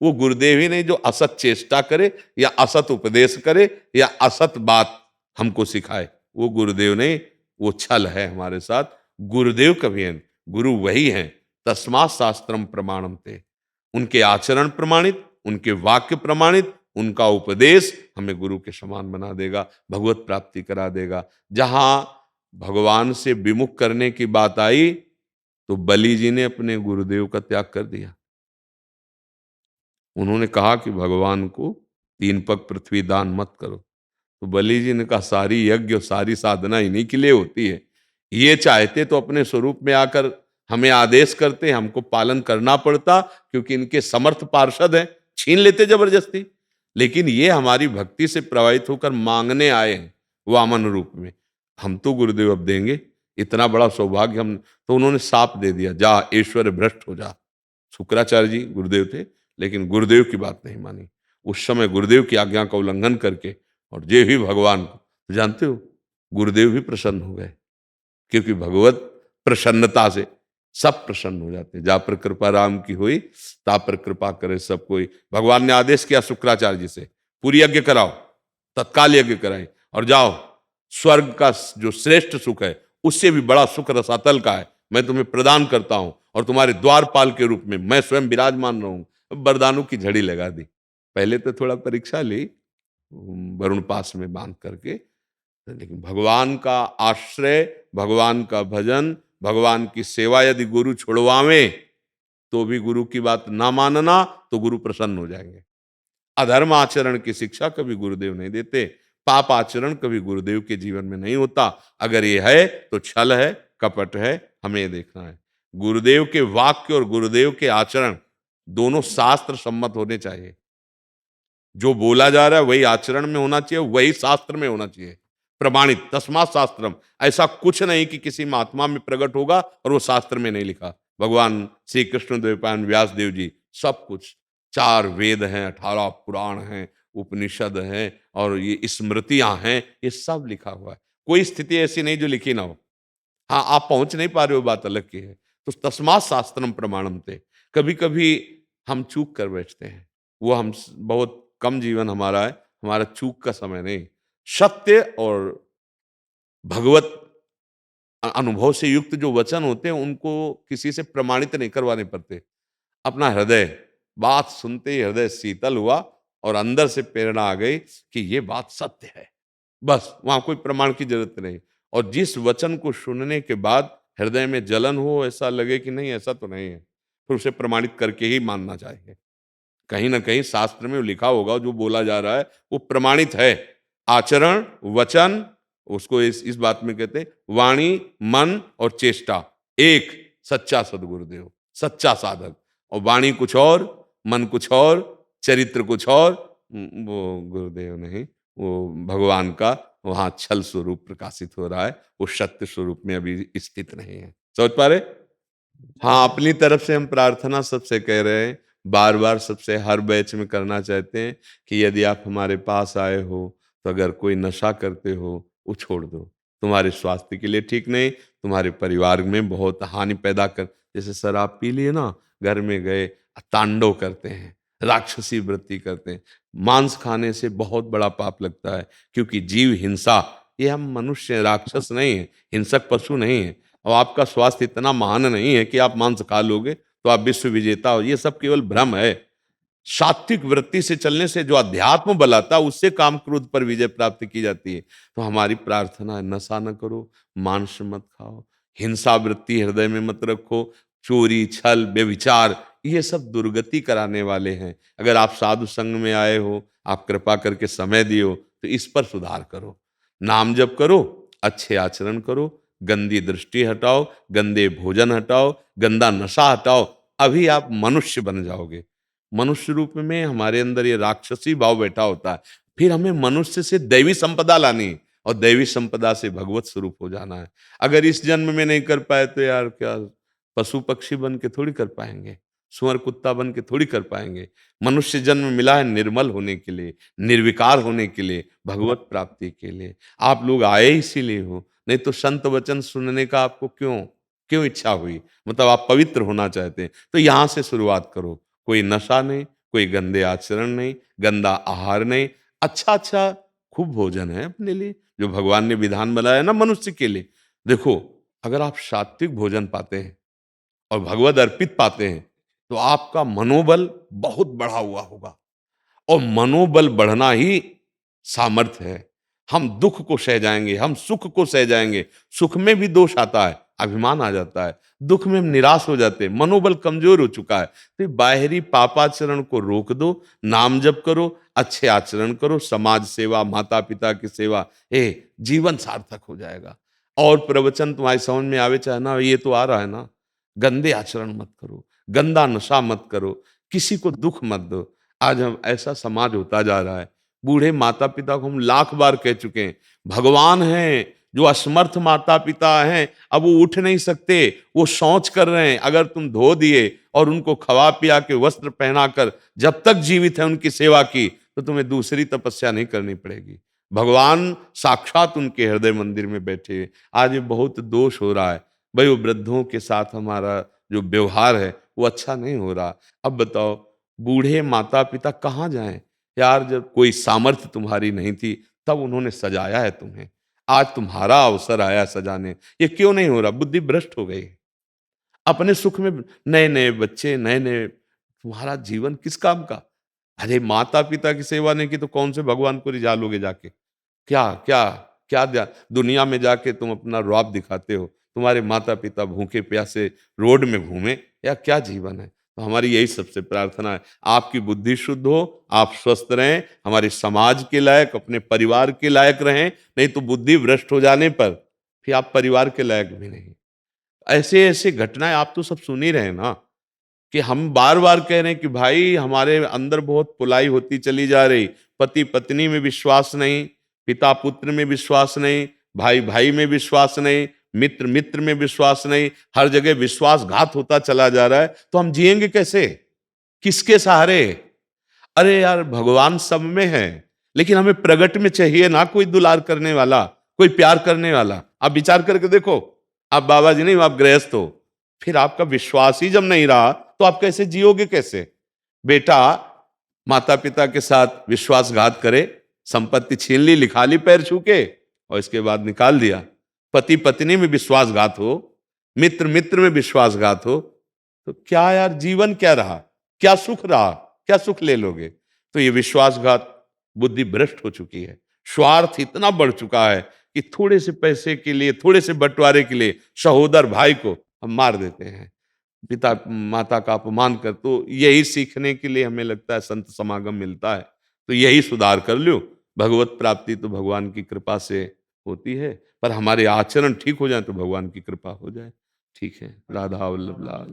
वो गुरुदेव ही नहीं जो असत चेष्टा करे या असत उपदेश करे या असत बात हमको सिखाए, वो गुरुदेव नहीं, वो छल है हमारे साथ। गुरुदेव कभी है, गुरु वही हैं। तस्मात् शास्त्रम प्रमाणम ते, उनके आचरण प्रमाणित, उनके वाक्य प्रमाणित, उनका उपदेश हमें गुरु के समान बना देगा, भगवत प्राप्ति करा देगा। जहां भगवान से विमुख करने की बात आई तो बलि जी ने अपने गुरुदेव का त्याग कर दिया। उन्होंने कहा कि भगवान को 3 पग पृथ्वी दान मत करो। तो बलि जी ने कहा सारी यज्ञ और सारी साधना इन्हीं के लिए होती है, ये चाहते तो अपने स्वरूप में आकर हमें आदेश करते, हमको पालन करना पड़ता, क्योंकि इनके समर्थ पार्षद हैं, छीन लेते जबरदस्ती। लेकिन ये हमारी भक्ति से प्रभावित होकर मांगने आए हैं वामन रूप में, हम तो गुरुदेव अब देंगे, इतना बड़ा सौभाग्य हम। तो उन्होंने साप दे दिया, जा ऐश्वर्य भ्रष्ट हो जा। शुक्राचार्य जी गुरुदेव थे, लेकिन गुरुदेव की बात नहीं मानी। उस समय गुरुदेव की आज्ञा का उल्लंघन करके, और जे भी भगवान को, तो जानते हो गुरुदेव भी प्रसन्न हो गए, क्योंकि भगवत प्रसन्नता से सब प्रसन्न हो जाते हैं। जा पर कृपा राम की हुई, ता पर कृपा करे सब कोई। भगवान ने आदेश किया शुक्राचार्य जी से, पूरी यज्ञ कराओ, तत्काल यज्ञ कराई, और जाओ, स्वर्ग का जो श्रेष्ठ सुख है उससे भी बड़ा सुख रसातल का है, मैं तुम्हें प्रदान करता हूं, और तुम्हारे द्वारपाल के रूप में मैं स्वयं विराजमान रहूं। वरदानों की झड़ी लगा दी। पहले तो थोड़ा परीक्षा ली वरुण पास में बांध करके, लेकिन भगवान का आश्रय, भगवान का भजन, भगवान की सेवा यदि गुरु छुड़वावे तो भी गुरु की बात ना मानना, तो गुरु प्रसन्न हो जाएंगे। अधर्म आचरण की शिक्षा कभी गुरुदेव नहीं देते, पाप आचरण कभी गुरुदेव के जीवन में नहीं होता। अगर ये है तो छल है, कपट है, हमें ये देखना है। गुरुदेव के वाक्य और गुरुदेव के आचरण दोनों शास्त्र सम्मत होने चाहिए। जो बोला जा रहा है वही आचरण में होना चाहिए, वही शास्त्र में होना चाहिए, प्रमाणित। तस्मात् शास्त्रम, ऐसा कुछ नहीं कि किसी महात्मा में प्रकट होगा और वो शास्त्र में नहीं लिखा। भगवान श्री कृष्ण द्वैपायन व्यास देव जी, सब कुछ, 4 वेद हैं, 18 पुराण हैं, उपनिषद हैं और ये स्मृतियां हैं, ये सब लिखा हुआ है। कोई स्थिति ऐसी नहीं जो लिखी ना हो। हाँ, आप पहुंच नहीं पा रहे हो, बात अलग की है। तो तस्मात् शास्त्रम प्रमाणम ते। कभी कभी हम चूक कर बैठते हैं, वो हम बहुत कम जीवन हमारा है, हमारा चूक का समय नहीं। सत्य और भगवत अनुभव से युक्त जो वचन होते हैं उनको किसी से प्रमाणित नहीं करवाने पड़ते। अपना हृदय, बात सुनते ही हृदय शीतल हुआ और अंदर से प्रेरणा आ गई कि ये बात सत्य है, बस वहां कोई प्रमाण की जरूरत नहीं। और जिस वचन को सुनने के बाद हृदय में जलन हो, ऐसा लगे कि नहीं ऐसा तो नहीं है, फिर उसे प्रमाणित करके ही मानना चाहिए। कहीं ना कहीं शास्त्र में लिखा होगा जो बोला जा रहा है वो प्रमाणित है। आचरण, वचन, उसको इस बात में कहते हैं वाणी, मन और चेष्टा एक सच्चा सदगुरुदेव, सच्चा साधक। और वाणी कुछ और, मन कुछ और, चरित्र कुछ और, वो गुरुदेव नहीं, वो भगवान का वहां छल स्वरूप प्रकाशित हो रहा है, वो सत्य स्वरूप में अभी स्थित नहीं है। समझ पा रहे? हाँ, अपनी तरफ से हम प्रार्थना सबसे कह रहे हैं, बार बार सबसे हर बैच में करना चाहते हैं कि यदि आप हमारे पास आए हो तो अगर कोई नशा करते हो वो छोड़ दो। तुम्हारे स्वास्थ्य के लिए ठीक नहीं, तुम्हारे परिवार में बहुत हानि पैदा कर। जैसे शराब पी लिए ना, घर में गए तांडव करते हैं, राक्षसी वृत्ति करते हैं। मांस खाने से बहुत बड़ा पाप लगता है, क्योंकि जीव हिंसा, ये हम मनुष्य राक्षस नहीं है, हिंसक पशु नहीं है। और आपका स्वास्थ्य इतना महान नहीं है कि आप मांस खा लोगे तो आप विश्व विजेता हो, ये सब केवल भ्रम है। सात्विक वृत्ति से चलने से जो अध्यात्म बल आता है, उससे काम क्रोध पर विजय प्राप्त की जाती है। तो हमारी प्रार्थना है, नशा न करो, मांस मत खाओ, हिंसा वृत्ति हृदय में मत रखो, चोरी, छल, व्यभिचार, ये सब दुर्गति कराने वाले हैं। अगर आप साधु संग में आए हो, आप कृपा करके समय दियो, तो इस पर सुधार करो। नाम जप करो, अच्छे आचरण करो, गंदी दृष्टि हटाओ, गंदे भोजन हटाओ, गंदा नशा हटाओ, अभी आप मनुष्य बन जाओगे। मनुष्य रूप में हमारे अंदर ये राक्षसी भाव बैठा होता है। फिर हमें मनुष्य से दैवी संपदा लानी है और दैवी संपदा से भगवत स्वरूप हो जाना है। अगर इस जन्म में नहीं कर पाए तो यार क्या पशु पक्षी बन के थोड़ी कर पाएंगे, सुअर कुत्ता बन के थोड़ी कर पाएंगे। मनुष्य जन्म मिला है निर्मल होने के लिए, निर्विकार होने के लिए, भगवत प्राप्ति के लिए। आप लोग आए इसीलिए हो, नहीं तो संत वचन सुनने का आपको क्यों क्यों इच्छा हुई? मतलब आप पवित्र होना चाहते हैं तो यहां से शुरुआत करो। कोई नशा नहीं, कोई गंदे आचरण नहीं, गंदा आहार नहीं, अच्छा अच्छा खूब भोजन है अपने लिए, जो भगवान ने विधान बनाया ना मनुष्य के लिए। देखो, अगर आप सात्विक भोजन पाते हैं और भगवत अर्पित पाते हैं तो आपका मनोबल बहुत बढ़ा हुआ होगा। और मनोबल बढ़ना ही सामर्थ्य है। हम दुख को सह जाएंगे, हम सुख को सह जाएंगे। सुख में भी दोष आता है, अभिमान आ जाता है, दुख में हम निराश हो जाते हैं, मनोबल कमजोर हो चुका है। तो बाहरी पापाचरण को रोक दो, नाम जप करो, अच्छे आचरण करो, समाज सेवा, माता पिता की सेवा, जीवन सार्थक हो जाएगा। और प्रवचन तुम्हारी समझ में आवे चाहे ना, ये तो आ रहा है ना, गंदे आचरण मत करो, गंदा नशा मत करो, किसी को दुख मत दो। आज हम ऐसा समाज होता जा रहा है, बूढ़े माता पिता को हम लाख बार कह चुके हैं, भगवान हैं जो असमर्थ माता पिता हैं, अब वो उठ नहीं सकते, वो शौच कर रहे हैं। अगर तुम धो दिए और उनको खवा पिया के वस्त्र पहनाकर जब तक जीवित है उनकी सेवा की, तो तुम्हें दूसरी तपस्या नहीं करनी पड़ेगी। भगवान साक्षात उनके हृदय मंदिर में बैठे। आज ये बहुत दोष हो रहा है भाई, वो वृद्धों के साथ हमारा जो व्यवहार है वो अच्छा नहीं हो रहा। अब बताओ, बूढ़े माता पिता कहाँ जाएं यार? जब कोई सामर्थ्य तुम्हारी नहीं थी तब उन्होंने सजाया है तुम्हें, आज तुम्हारा अवसर आया सजाने, ये क्यों नहीं हो रहा? बुद्धि भ्रष्ट हो गई। अपने सुख में नए नए बच्चे, नए नए, तुम्हारा जीवन किस काम का? अरे माता पिता की सेवा नहीं की तो कौन से भगवान को रिझा लोगे जाके? क्या क्या क्या दुनिया में जाके तुम अपना रौब दिखाते हो, तुम्हारे माता पिता भूखे प्यासे रोड में घूमे, या क्या जीवन है? तो हमारी यही सबसे प्रार्थना है, आपकी बुद्धि शुद्ध हो, आप स्वस्थ रहें, हमारे समाज के लायक, अपने परिवार के लायक रहें। नहीं तो बुद्धि भ्रष्ट हो जाने पर फिर आप परिवार के लायक भी नहीं। ऐसे ऐसे घटनाएं आप तो सब सुन ही रहे हैं ना, कि हम बार बार कह रहे हैं कि भाई हमारे अंदर बहुत पुलाई होती चली जा रही, पति पत्नी में विश्वास नहीं, पिता पुत्र में विश्वास नहीं, भाई भाई में विश्वास नहीं, मित्र मित्र में विश्वास नहीं, हर जगह विश्वासघात होता चला जा रहा है। तो हम जिएंगे कैसे? किसके सहारे? अरे यार, भगवान सब में है, लेकिन हमें प्रगट में चाहिए ना कोई दुलार करने वाला, कोई प्यार करने वाला। आप विचार करके देखो, आप बाबा जी नहीं, आप गृहस्थ हो, फिर आपका विश्वास ही जब नहीं रहा तो आप कैसे जियोगे? कैसे? बेटा माता पिता के साथ विश्वासघात करे, संपत्ति छीन ली, लिखा ली पैर छू के, और इसके बाद निकाल दिया। पति पत्नी में विश्वासघात हो, मित्र मित्र में विश्वासघात हो, तो क्या यार जीवन क्या रहा? क्या सुख रहा? क्या सुख ले लोगे? तो ये विश्वासघात, बुद्धि भ्रष्ट हो चुकी है। स्वार्थ इतना बढ़ चुका है कि थोड़े से पैसे के लिए, थोड़े से बंटवारे के लिए सहोदर भाई को हम मार देते हैं, पिता माता का अपमान कर। तो यही सीखने के लिए हमें लगता है संत समागम मिलता है। तो यही सुधार कर लो। भगवत प्राप्ति तो भगवान की कृपा से होती है, पर हमारे आचरण ठीक हो जाए तो भगवान की कृपा हो जाए। ठीक है, राधा वल्लभ लाल।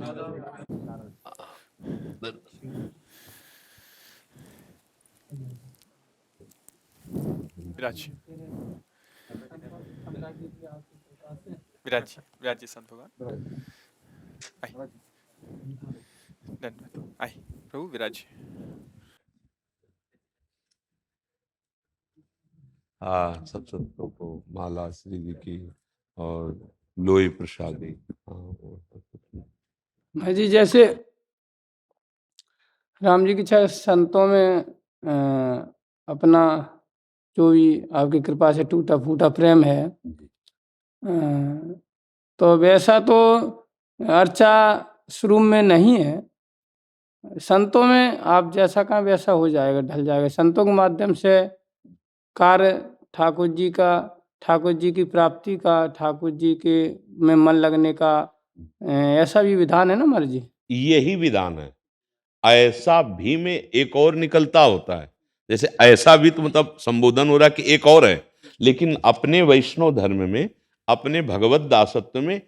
विराज जी, विराज जी संत भगवान आइए, धन्यवाद। आइए प्रभु विराज जी। हाँ, सब संतों को माला श्री जी की और लोई प्रसादी। हाँ, और कुछ भाई जी, जैसे राम जी की इच्छा संतों में अपना जो भी आपकी कृपा से टूटा फूटा प्रेम है, तो वैसा तो अर्चा शुरू में नहीं है। संतों में आप जैसा कहा वैसा हो जाएगा, ढल जाएगा। संतों के माध्यम से कार्य ठाकुर जी का, ठाकुर जी की प्राप्ति का, ठाकुर जी के में मन लगने का ऐसा भी विधान है ना महाराज जी? यही विधान है। ऐसा भी में एक और निकलता होता है। जैसे ऐसा भी तो मतलब संबोधन हो रहा है कि एक और है, लेकिन अपने वैष्णव धर्म में, अपने भगवत दासत्व में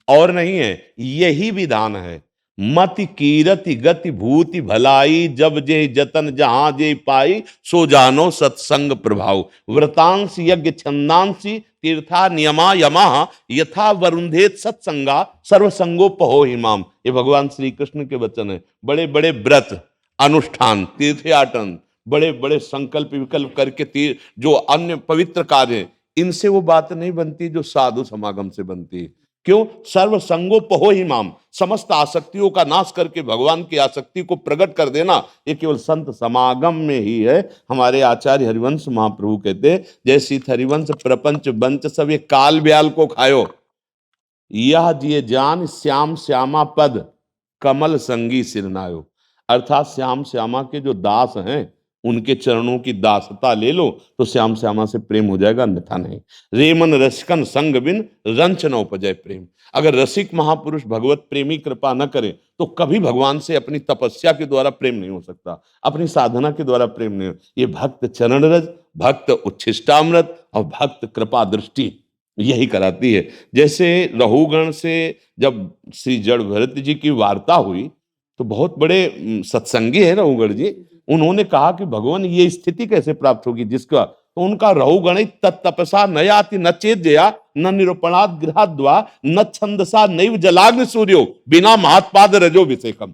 और नहीं है, यही विधान है। मति कीरति गति भूति भलाई, जब जे जतन जहां जे पाई, सो जानो सत्संग प्रभाव। व्रतांश यज्ञ छंदांसी तीर्था नियमा यमा, यथा वरुंधेत सत्संगा सर्वसंगोपहो हिमाम। ये भगवान श्री कृष्ण के वचन है। बड़े बड़े व्रत अनुष्ठान तीर्थयाटन, बड़े बड़े संकल्प विकल्प करके जो अन्य पवित्र कार्य हैं, इनसे वो बात नहीं बनती जो साधु समागम से बनती है। क्यों? सर्व संगोपहो हिमाम, समस्त आसक्तियों का नाश करके भगवान की आसक्ति को प्रकट कर देना, ये केवल संत समागम में ही है। हमारे आचार्य हरिवंश महाप्रभु कहते, जैसी हरिवंश प्रपंच बंच सब ये काल ब्याल को खायो, यह जिये जान श्याम श्यामा पद कमल संगी सिरनायो। अर्थात श्याम श्यामा के जो दास हैं, उनके चरणों की दासता ले लो तो श्याम श्यामा से प्रेम हो जाएगा, अन्यथा नहीं। रेमन रसिकन संग बिन रंच न उपजय प्रेम। अगर रसिक महापुरुष भगवत प्रेमी कृपा न करे तो कभी भगवान से अपनी तपस्या के द्वारा प्रेम नहीं हो सकता, अपनी साधना के द्वारा प्रेम नहीं हो। ये भक्त चरण रज, भक्त उच्छिष्टामृत और भक्त कृपा दृष्टि यही कराती है। जैसे रहुगण से जब श्री जड़ भरत जी की वार्ता हुई तो बहुत बड़े सत्संगी है रहुगण जी, उन्होंने कहा कि भगवान ये स्थिति कैसे प्राप्त होगी जिसका, तो उनका रहुगण तत्तपसा न याति न चेद्या न निरूपणात् गृहाद्वा न छंदसा नैव जलाग्नि सूर्यो बिना महात्पाद रजो विषेकम।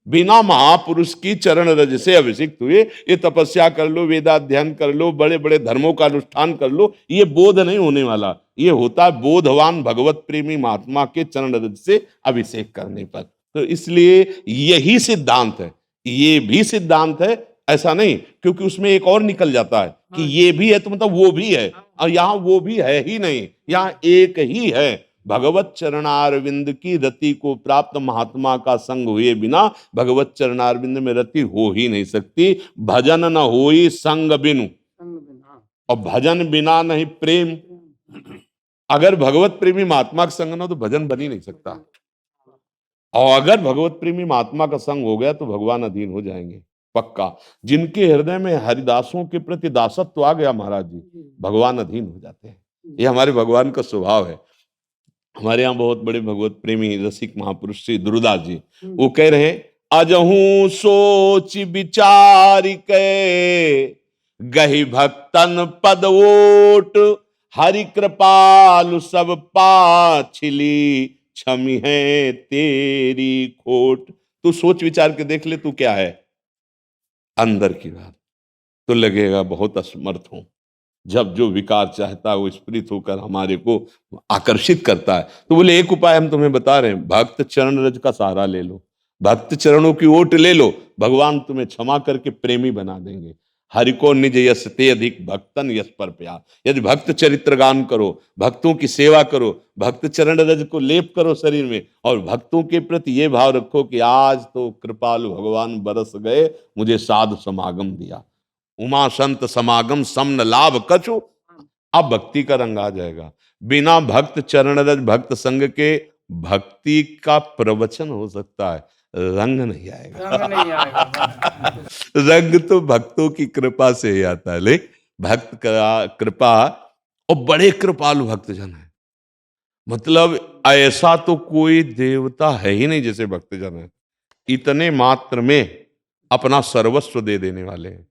बिना महापुरुष की चरण रज से अभिषिक्त हुए ये तपस्या कर लो, वेदाध्ययन कर लो, बड़े बड़े धर्मों का अनुष्ठान कर लो, ये बोध नहीं होने वाला। ये होता है बोधवान भगवत प्रेमी महात्मा के चरण रज से अभिषेक करने पर। तो इसलिए यही सिद्धांत है, ये भी सिद्धांत है, ऐसा नहीं, क्योंकि उसमें एक और निकल जाता है कि ये भी है तो मतलब वो भी है, और यहाँ वो भी है ही नहीं, यहाँ एक ही है। भगवत चरणारविंद की रति को प्राप्त महात्मा का संग हुए बिना भगवत चरणारविंद में रति हो ही नहीं सकती। भजन न होई संग बिनु, और भजन बिना नहीं प्रेम। अगर भगवत प्रेमी महात्मा का संग ना तो भजन बन ही नहीं सकता, और अगर भगवत प्रेमी महात्मा का संग हो गया तो भगवान अधीन हो जाएंगे पक्का। जिनके हृदय में हरिदासों के प्रति दासत्व आ गया महाराज जी, भगवान अधीन हो जाते हैं। ये हमारे भगवान का स्वभाव है। हमारे यहाँ बहुत बड़े भगवत प्रेमी रसिक महापुरुष श्री दुर्दास जी, वो कह रहे हैं, अजहू सोच विचार के गही भक्तन पद ओट, हरि कृपालु सब पाछिली क्षमी है तेरी खोट। तू सोच विचार के देख ले तू क्या है। अंदर की बात, तो लगेगा बहुत असमर्थ हूं। जब जो विकार चाहता है वो स्फुरित होकर हमारे को आकर्षित करता है, तो बोले एक उपाय हम तुम्हें बता रहे हैं, भक्त चरण रज का सहारा ले लो, भक्त चरणों की ओट ले लो, भगवान तुम्हें क्षमा करके प्रेमी बना देंगे। हरि को निज यश ते अधिक भक्तन यश पर प्यार। यदि भक्त चरित्र गान करो, भक्तों की सेवा करो, भक्त चरण रज को लेप करो शरीर में, और भक्तों के प्रति ये भाव रखो कि आज तो कृपालु भगवान बरस गए, मुझे साधु समागम दिया, उमा संत समागम समन लाभ कछु, अब भक्ति का रंग आ जाएगा। बिना भक्त चरण रज भक्त संग के भक्ति का प्रवचन हो सकता है, रंग नहीं आएगा। रंग नहीं आएगा। रंग तो भक्तों की कृपा से ही आता है। ले भक्त का कृपा, और बड़े कृपालु भक्तजन है, मतलब ऐसा तो कोई देवता है ही नहीं जैसे भक्तजन है। इतने मात्र में अपना सर्वस्व दे देने वाले हैं।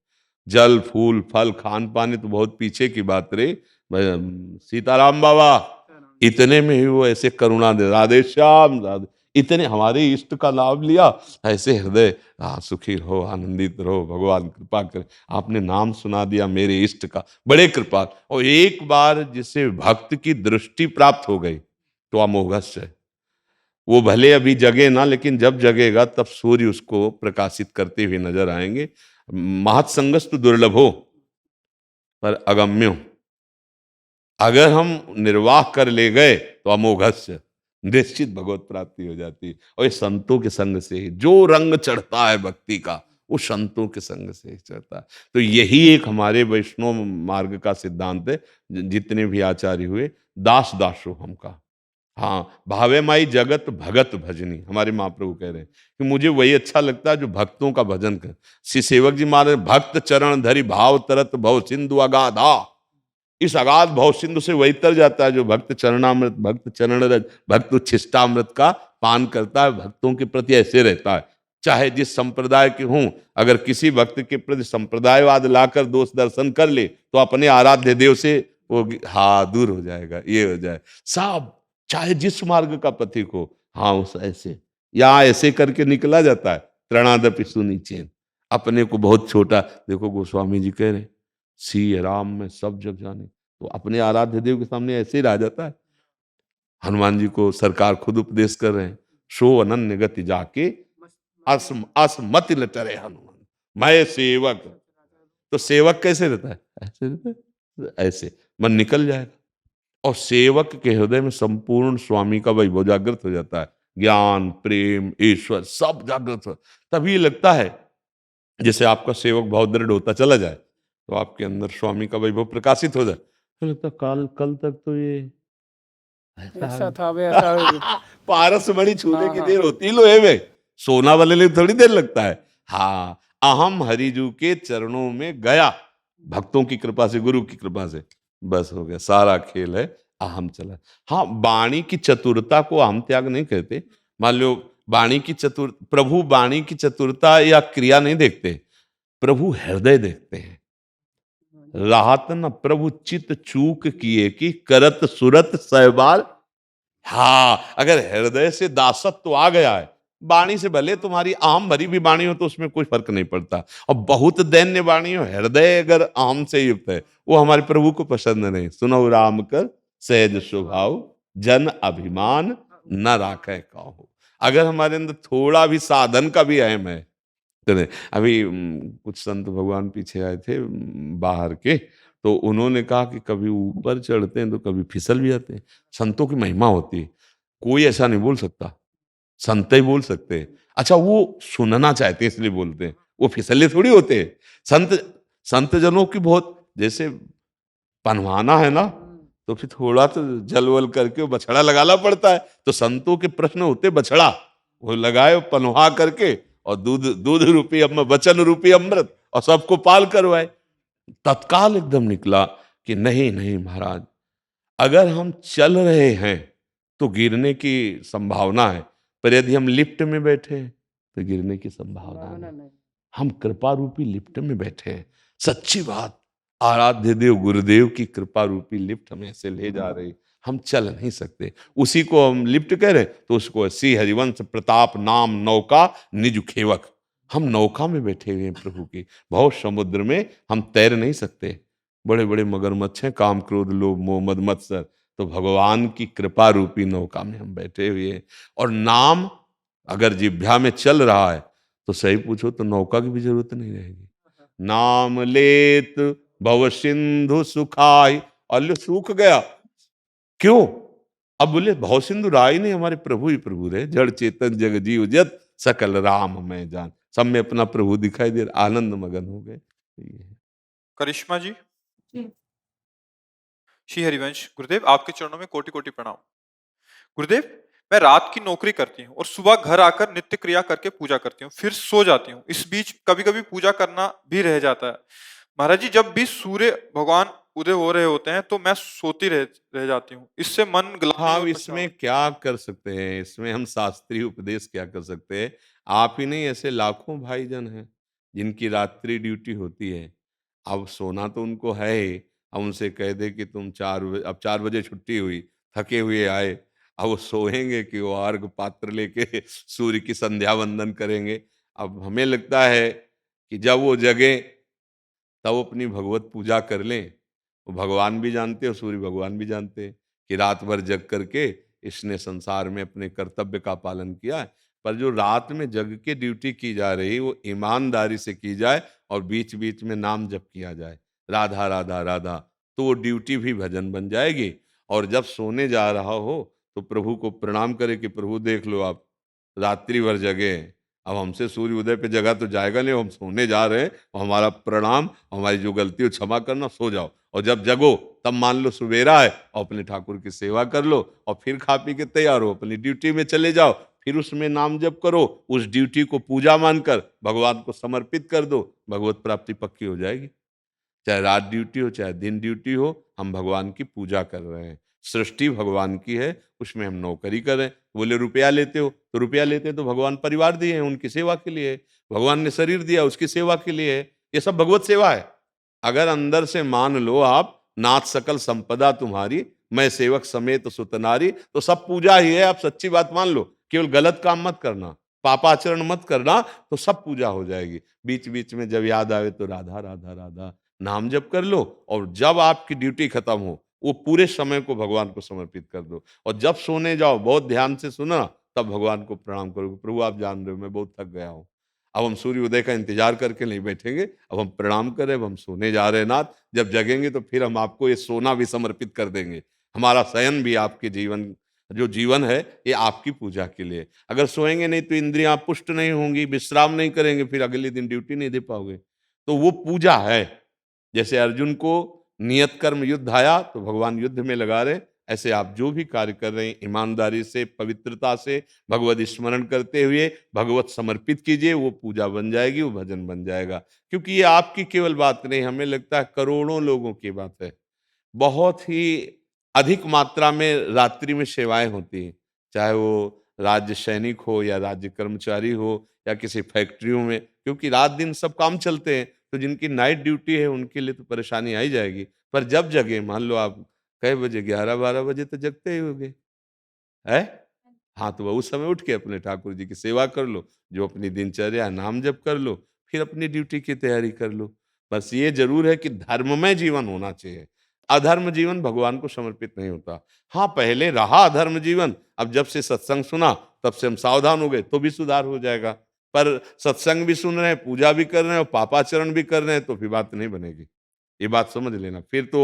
जल फूल फल खान पान तो बहुत पीछे की बात रही, सीताराम बाबा इतने में ही वो ऐसे करुणा दे, राधे श्याम राधे, इतने हमारे इष्ट का लाभ लिया, ऐसे हृदय सुखी रहो, आनंदित रहो, भगवान कृपा करे, आपने नाम सुना दिया मेरे इष्ट का, बड़े कृपा। और एक बार जिसे भक्त की दृष्टि प्राप्त हो गई तो अमोघस्य है। वो भले अभी जगे ना, लेकिन जब जगेगा तब सूर्य उसको प्रकाशित करते हुए नजर आएंगे। महत्संगस्तु दुर्लभो पर अगम्यो, अगर हम निर्वाह कर ले गए तो अमोघस्य, निश्चित भगवत प्राप्ति हो जाती है। और ये संतों के संग से ही जो रंग चढ़ता है भक्ति का, वो संतों के संग से ही चढ़ता है। तो यही एक हमारे वैष्णव मार्ग का सिद्धांत है। जितने भी आचार्य हुए, दास दासो हम का, हाँ भावे माई जगत भगत भजनी, हमारे महाप्रभु कह रहे हैं कि मुझे वही अच्छा लगता है जो भक्तों का भजन कर। श्री सेवक जी महाराज, भक्त चरण धरि भाव तरत भव सिंधु अगाधा, इस अगाध भव सिंधु से वही तर जाता है जो भक्त चरणामृत, भक्त चरण रज, भक्त उच्छिष्टामृत का पान करता है, भक्तों के प्रति ऐसे रहता है। चाहे जिस संप्रदाय के हों, अगर किसी भक्त के प्रति संप्रदायवाद लाकर दोष दर्शन कर ले तो अपने आराध्य देव से वो दूर हो जाएगा, ये हो जाए साहब। चाहे जिस मार्ग का पथिक हो, उस ऐसे या ऐसे करके निकला जाता है। त्रणादपि सुनीचेन, अपने को बहुत छोटा देखो, गोस्वामी जी कह रहे सी राम में सब जग जाने, तो अपने आराध्य देव के सामने ऐसे ही रह जाता है। हनुमान जी को सरकार खुद उपदेश कर रहे हैं, सो अनन्य गति जाके असमति लटरे हनुमान, मैं सेवक। तो सेवक कैसे रहता है? ऐसे रहता है, ऐसे मन निकल जाएगा। और सेवक के हृदय में संपूर्ण स्वामी का वैभव जागृत हो जाता है, ज्ञान प्रेम ईश्वर सब जागृत हो। तभी लगता है जैसे आपका सेवक बहुत दृढ़ होता चला जाए तो आपके अंदर स्वामी का वैभव प्रकाशित हो जाए, तो लगता कल तक तो ये ऐसा था वैसा। पारस मणि छूने की देर होती लोहे में, सोना वाले लिए थोड़ी देर लगता है। अहम हरिजू के चरणों में गया, भक्तों की कृपा से, गुरु की कृपा से, बस हो गया, सारा खेल है अहम चला। वाणी की चतुरता को अहम त्याग नहीं कहते। मान लो वाणी की प्रभु वाणी की चतुरता या क्रिया नहीं देखते, प्रभु हृदय देखते हैं। राहत न प्रभु चित चूक किए कि करत सुरत सहबाल। अगर हृदय से दासत्व आ गया है, वाणी से भले तुम्हारी आम भरी भी वाणी हो तो उसमें कोई फर्क नहीं पड़ता, और बहुत दैन्य वाणी हो, हृदय अगर आम से युक्त है, वो हमारे प्रभु को पसंद नहीं। सुनो राम कर सहज स्वभाव, जन अभिमान न राखे काहू। अगर हमारे अंदर थोड़ा भी साधन का भी अहम है, अभी कुछ संत भगवान पीछे आए थे बाहर के, तो उन्होंने कहा कि कभी ऊपर चढ़ते हैं तो कभी फिसल भी जाते हैं। संतों की महिमा होती है, कोई ऐसा नहीं बोल सकता, संत ही बोल सकते हैं। अच्छा, वो सुनना चाहते हैं इसलिए बोलते हैं, वो फिसले थोड़ी होते हैं। संत जनों की बहुत, जैसे पनवाना है ना, तो फिर थोड़ा तो जलवल करके बछड़ा लगाना पड़ता है। तो संतों के प्रश्न होते बछड़ा, वो लगाए पनवा करके, और दूध रूपी वचन रूपी अमृत, और सबको पाल करवाए। तत्काल एकदम निकला कि नहीं महाराज, अगर हम चल रहे हैं तो गिरने की संभावना है, पर यदि हम लिफ्ट में बैठे हैं तो गिरने की संभावना नहीं। हम कृपा रूपी लिफ्ट में बैठे हैं, सच्ची बात। आराध्य देव गुरुदेव की कृपा रूपी लिफ्ट हमें ऐसे ले जा रही, हम चल नहीं सकते। उसी को हम लिफ्ट कह रहे तो उसको श्री हरिवंश प्रताप नाम नौका निज खेवक, हम नौका में बैठे हुए हैं प्रभु की, भव समुद्र में हम तैर नहीं सकते। बड़े बड़े मगरमच्छ हैं, काम क्रोध लोभ मोह मद मत्सर, तो भगवान की कृपा रूपी नौका में हम बैठे हुए हैं। और नाम अगर जिह्वा में चल रहा है तो सही पूछो तो नौका की भी जरूरत नहीं रहेगी। नाम लेत भव सिंधु सुखाई, और लो सूख गया, क्यों? अब बोले भव सिंधु रहा ही नहीं, हमारे प्रभु ही प्रभु रहे, जड़ चेतन जग जीव जत सकल राम मैं जान, सब में अपना प्रभु दिखाई दे, आनंद मगन हो गए। ये है। करिश्मा जी, श्री हरिवंश, गुरुदेव आपके चरणों में कोटि कोटि प्रणाम। गुरुदेव, मैं रात की नौकरी करती हूँ और सुबह घर आकर नित्य क्रिया करके पूजा करती हूँ, फिर सो जाती हूँ। इस बीच कभी कभी पूजा करना भी रह जाता है। महाराज जी, जब भी सूर्य भगवान उदय हो रहे होते हैं तो मैं सोती रह जाती हूँ। इससे मन ग्लानि हाँ, और इसमें क्या कर सकते हैं, इसमें हम शास्त्रीय उपदेश क्या कर सकते हैं? आप ही नहीं, ऐसे लाखों भाईजन हैं जिनकी रात्रि ड्यूटी होती है। अब सोना तो उनको है ही, अब उनसे कह दे कि तुम 4 बजे छुट्टी हुई, थके हुए आए, अब वो सोएंगे कि वो अर्घ पात्र लेके सूर्य की संध्या वंदन करेंगे। अब हमें लगता है कि जब वो जगें तब वो अपनी भगवत पूजा कर लें। वो भगवान भी जानते और सूर्य भगवान भी जानते हैं कि रात भर जग करके इसने संसार में अपने कर्तव्य का पालन किया है। पर जो रात में जग के ड्यूटी की जा रही वो ईमानदारी से की जाए और बीच बीच में नाम जप किया जाए, राधा राधा राधा, तो वो ड्यूटी भी भजन बन जाएगी। और जब सोने जा रहा हो तो प्रभु को प्रणाम करे कि प्रभु देख लो आप रात्रि भर जगे हैं। अब हमसे सूर्य उदय पे जगा तो जाएगा नहीं, हम सोने जा रहे हैं, और हमारा प्रणाम, हमारी जो गलती हो क्षमा करना, सो जाओ। और जब जगो तब मान लो सवेरा है और अपने ठाकुर की सेवा कर लो और फिर खा पी के तैयार हो अपनी ड्यूटी में चले जाओ। फिर उसमें नाम जप करो, उस ड्यूटी को पूजा मानकर भगवान को समर्पित कर दो, भगवत प्राप्ति पक्की हो जाएगी। चाहे रात ड्यूटी हो चाहे दिन ड्यूटी हो, हम भगवान की पूजा कर रहे हैं। सृष्टि भगवान की है, उसमें हम नौकरी कर रहे हैं। बोले रुपया लेते हो, तो रुपया लेते हैं तो भगवान परिवार दिए हैं, उनकी सेवा के लिए है। भगवान ने शरीर दिया, उसकी सेवा के लिए है। ये सब भगवत सेवा है। अगर अंदर से मान लो आप, नाथ सकल संपदा तुम्हारी, मैं सेवक समेत सुतनारी, तो सब पूजा ही है। आप सच्ची बात मान लो, केवल गलत काम मत करना, पापाचरण मत करना, तो सब पूजा हो जाएगी। बीच बीच में जब याद आवे तो राधा राधा राधा नाम जप कर लो, और जब आपकी ड्यूटी खत्म हो वो पूरे समय को भगवान को समर्पित कर दो। और जब सोने जाओ बहुत ध्यान से सुना, तब भगवान को प्रणाम करो, प्रभु आप जान रहे हो मैं बहुत थक गया हूँ, अब हम सूर्य उदय का इंतजार करके नहीं बैठेंगे, अब हम प्रणाम करें, अब हम सोने जा रहे हैं नाथ। जब जगेंगे तो फिर हम आपको ये सोना भी समर्पित कर देंगे। हमारा शयन भी आपके जीवन, जो जीवन है ये आपकी पूजा के लिए। अगर सोएंगे नहीं तो इंद्रियां पुष्ट नहीं होंगी, विश्राम नहीं करेंगे, फिर अगले दिन ड्यूटी नहीं दे पाओगे। तो वो पूजा है। जैसे अर्जुन को नियत कर्म युद्ध आया तो भगवान युद्ध में लगा रहे, ऐसे आप जो भी कार्य कर रहे हैं ईमानदारी से, पवित्रता से, भगवत स्मरण करते हुए भगवत समर्पित कीजिए, वो पूजा बन जाएगी, वो भजन बन जाएगा। क्योंकि ये आपकी केवल बात नहीं, हमें लगता है करोड़ों लोगों की बात है। बहुत ही अधिक मात्रा में रात्रि में सेवाएं होती हैं, चाहे वो राज्य सैनिक हो या राज्य कर्मचारी हो या किसी फैक्ट्रियों में, क्योंकि रात दिन सब काम चलते हैं। तो जिनकी नाइट ड्यूटी है उनके लिए तो परेशानी आ ही जाएगी। पर जब जगे, मान लो आप कई बजे, 11-12 बजे तो जगते ही होगे, है? हाँ, तो उस समय उठ के अपने ठाकुर जी की सेवा कर लो, जो अपनी दिनचर्या है, नाम जप कर लो, फिर अपनी ड्यूटी की तैयारी कर लो। बस ये ज़रूर है कि धर्ममय जीवन होना चाहिए। अधर्म जीवन भगवान को समर्पित नहीं होता। हाँ, पहले रहा अधर्म जीवन, अब जब से सत्संग सुना, तब से हम सावधान हो गए, तो भी सुधार हो जाएगा। पर सत्संग भी सुन रहे हैं, पूजा भी कर रहे हैं और पापाचरण भी कर रहे हैं, तो फिर बात नहीं बनेगी। ये बात समझ लेना, फिर तो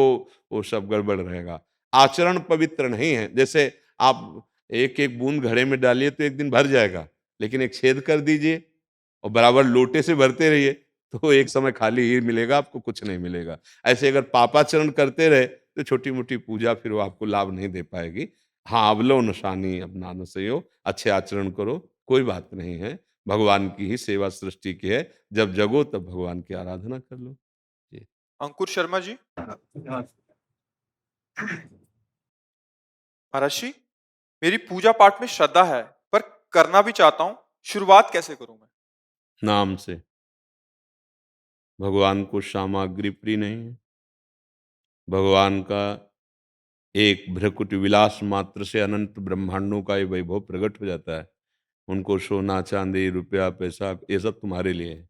वो सब गड़बड़ रहेगा। आचरण पवित्र नहीं है। जैसे आप एक-एक बूंद घड़े में डालिए तो एक दिन भर जाएगा, लेकिन एक छेद कर दीजिए और बराबर लोटे से भरते रहिए, तो एक समय खाली ही मिलेगा, आपको कुछ नहीं मिलेगा। ऐसे अगर पापाचरण करते रहे, तो छोटी-मोटी पूजा फिर वो आपको लाभ नहीं दे पाएगी। हाँ, अवलो नशानी अपना न सयो, अच्छे आचरण करो, कोई बात नहीं है। भगवान की ही सेवा सृष्टि की है, जब जगो तब भगवान की आराधना कर लो। जी। अंकुर शर्मा जी, महाराज जी, मेरी पूजा पाठ में श्रद्धा है, पर करना भी चाहता हूँ, शुरुआत कैसे करूं मैं? नाम से। भगवान को सामग्री प्रिय नहीं है। भगवान का एक भ्रकुटी विलास मात्र से अनंत ब्रह्मांडों का ये वैभव प्रकट हो जाता है। उनको सोना चांदी रुपया पैसा ये सब तुम्हारे लिए है।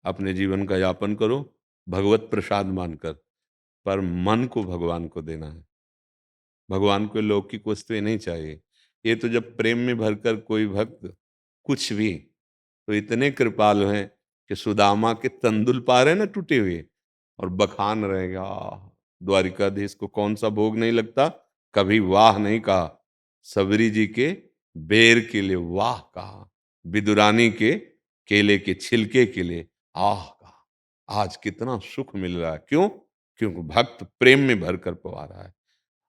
अपने जीवन का यापन करो भगवत प्रसाद मानकर, पर मन को भगवान को देना है। भगवान को लौकिक वस्तुएं नहीं चाहिए। ये तो जब प्रेम में भरकर कोई भक्त कुछ भी, तो इतने कृपालु हैं कि सुदामा के तंदुल पा रहे हैं ना टूटे हुए, और बखान रहेगा, द्वारिकाधीश को कौन सा भोग नहीं लगता, कभी वाह नहीं कहा। सबरी जी के बेर के लिए वाह कहा, विदुरानी के केले के छिलके के लिए आह कहा। आज कितना सुख मिल रहा है, क्यों? क्योंकि भक्त प्रेम में भरकर पवा रहा है।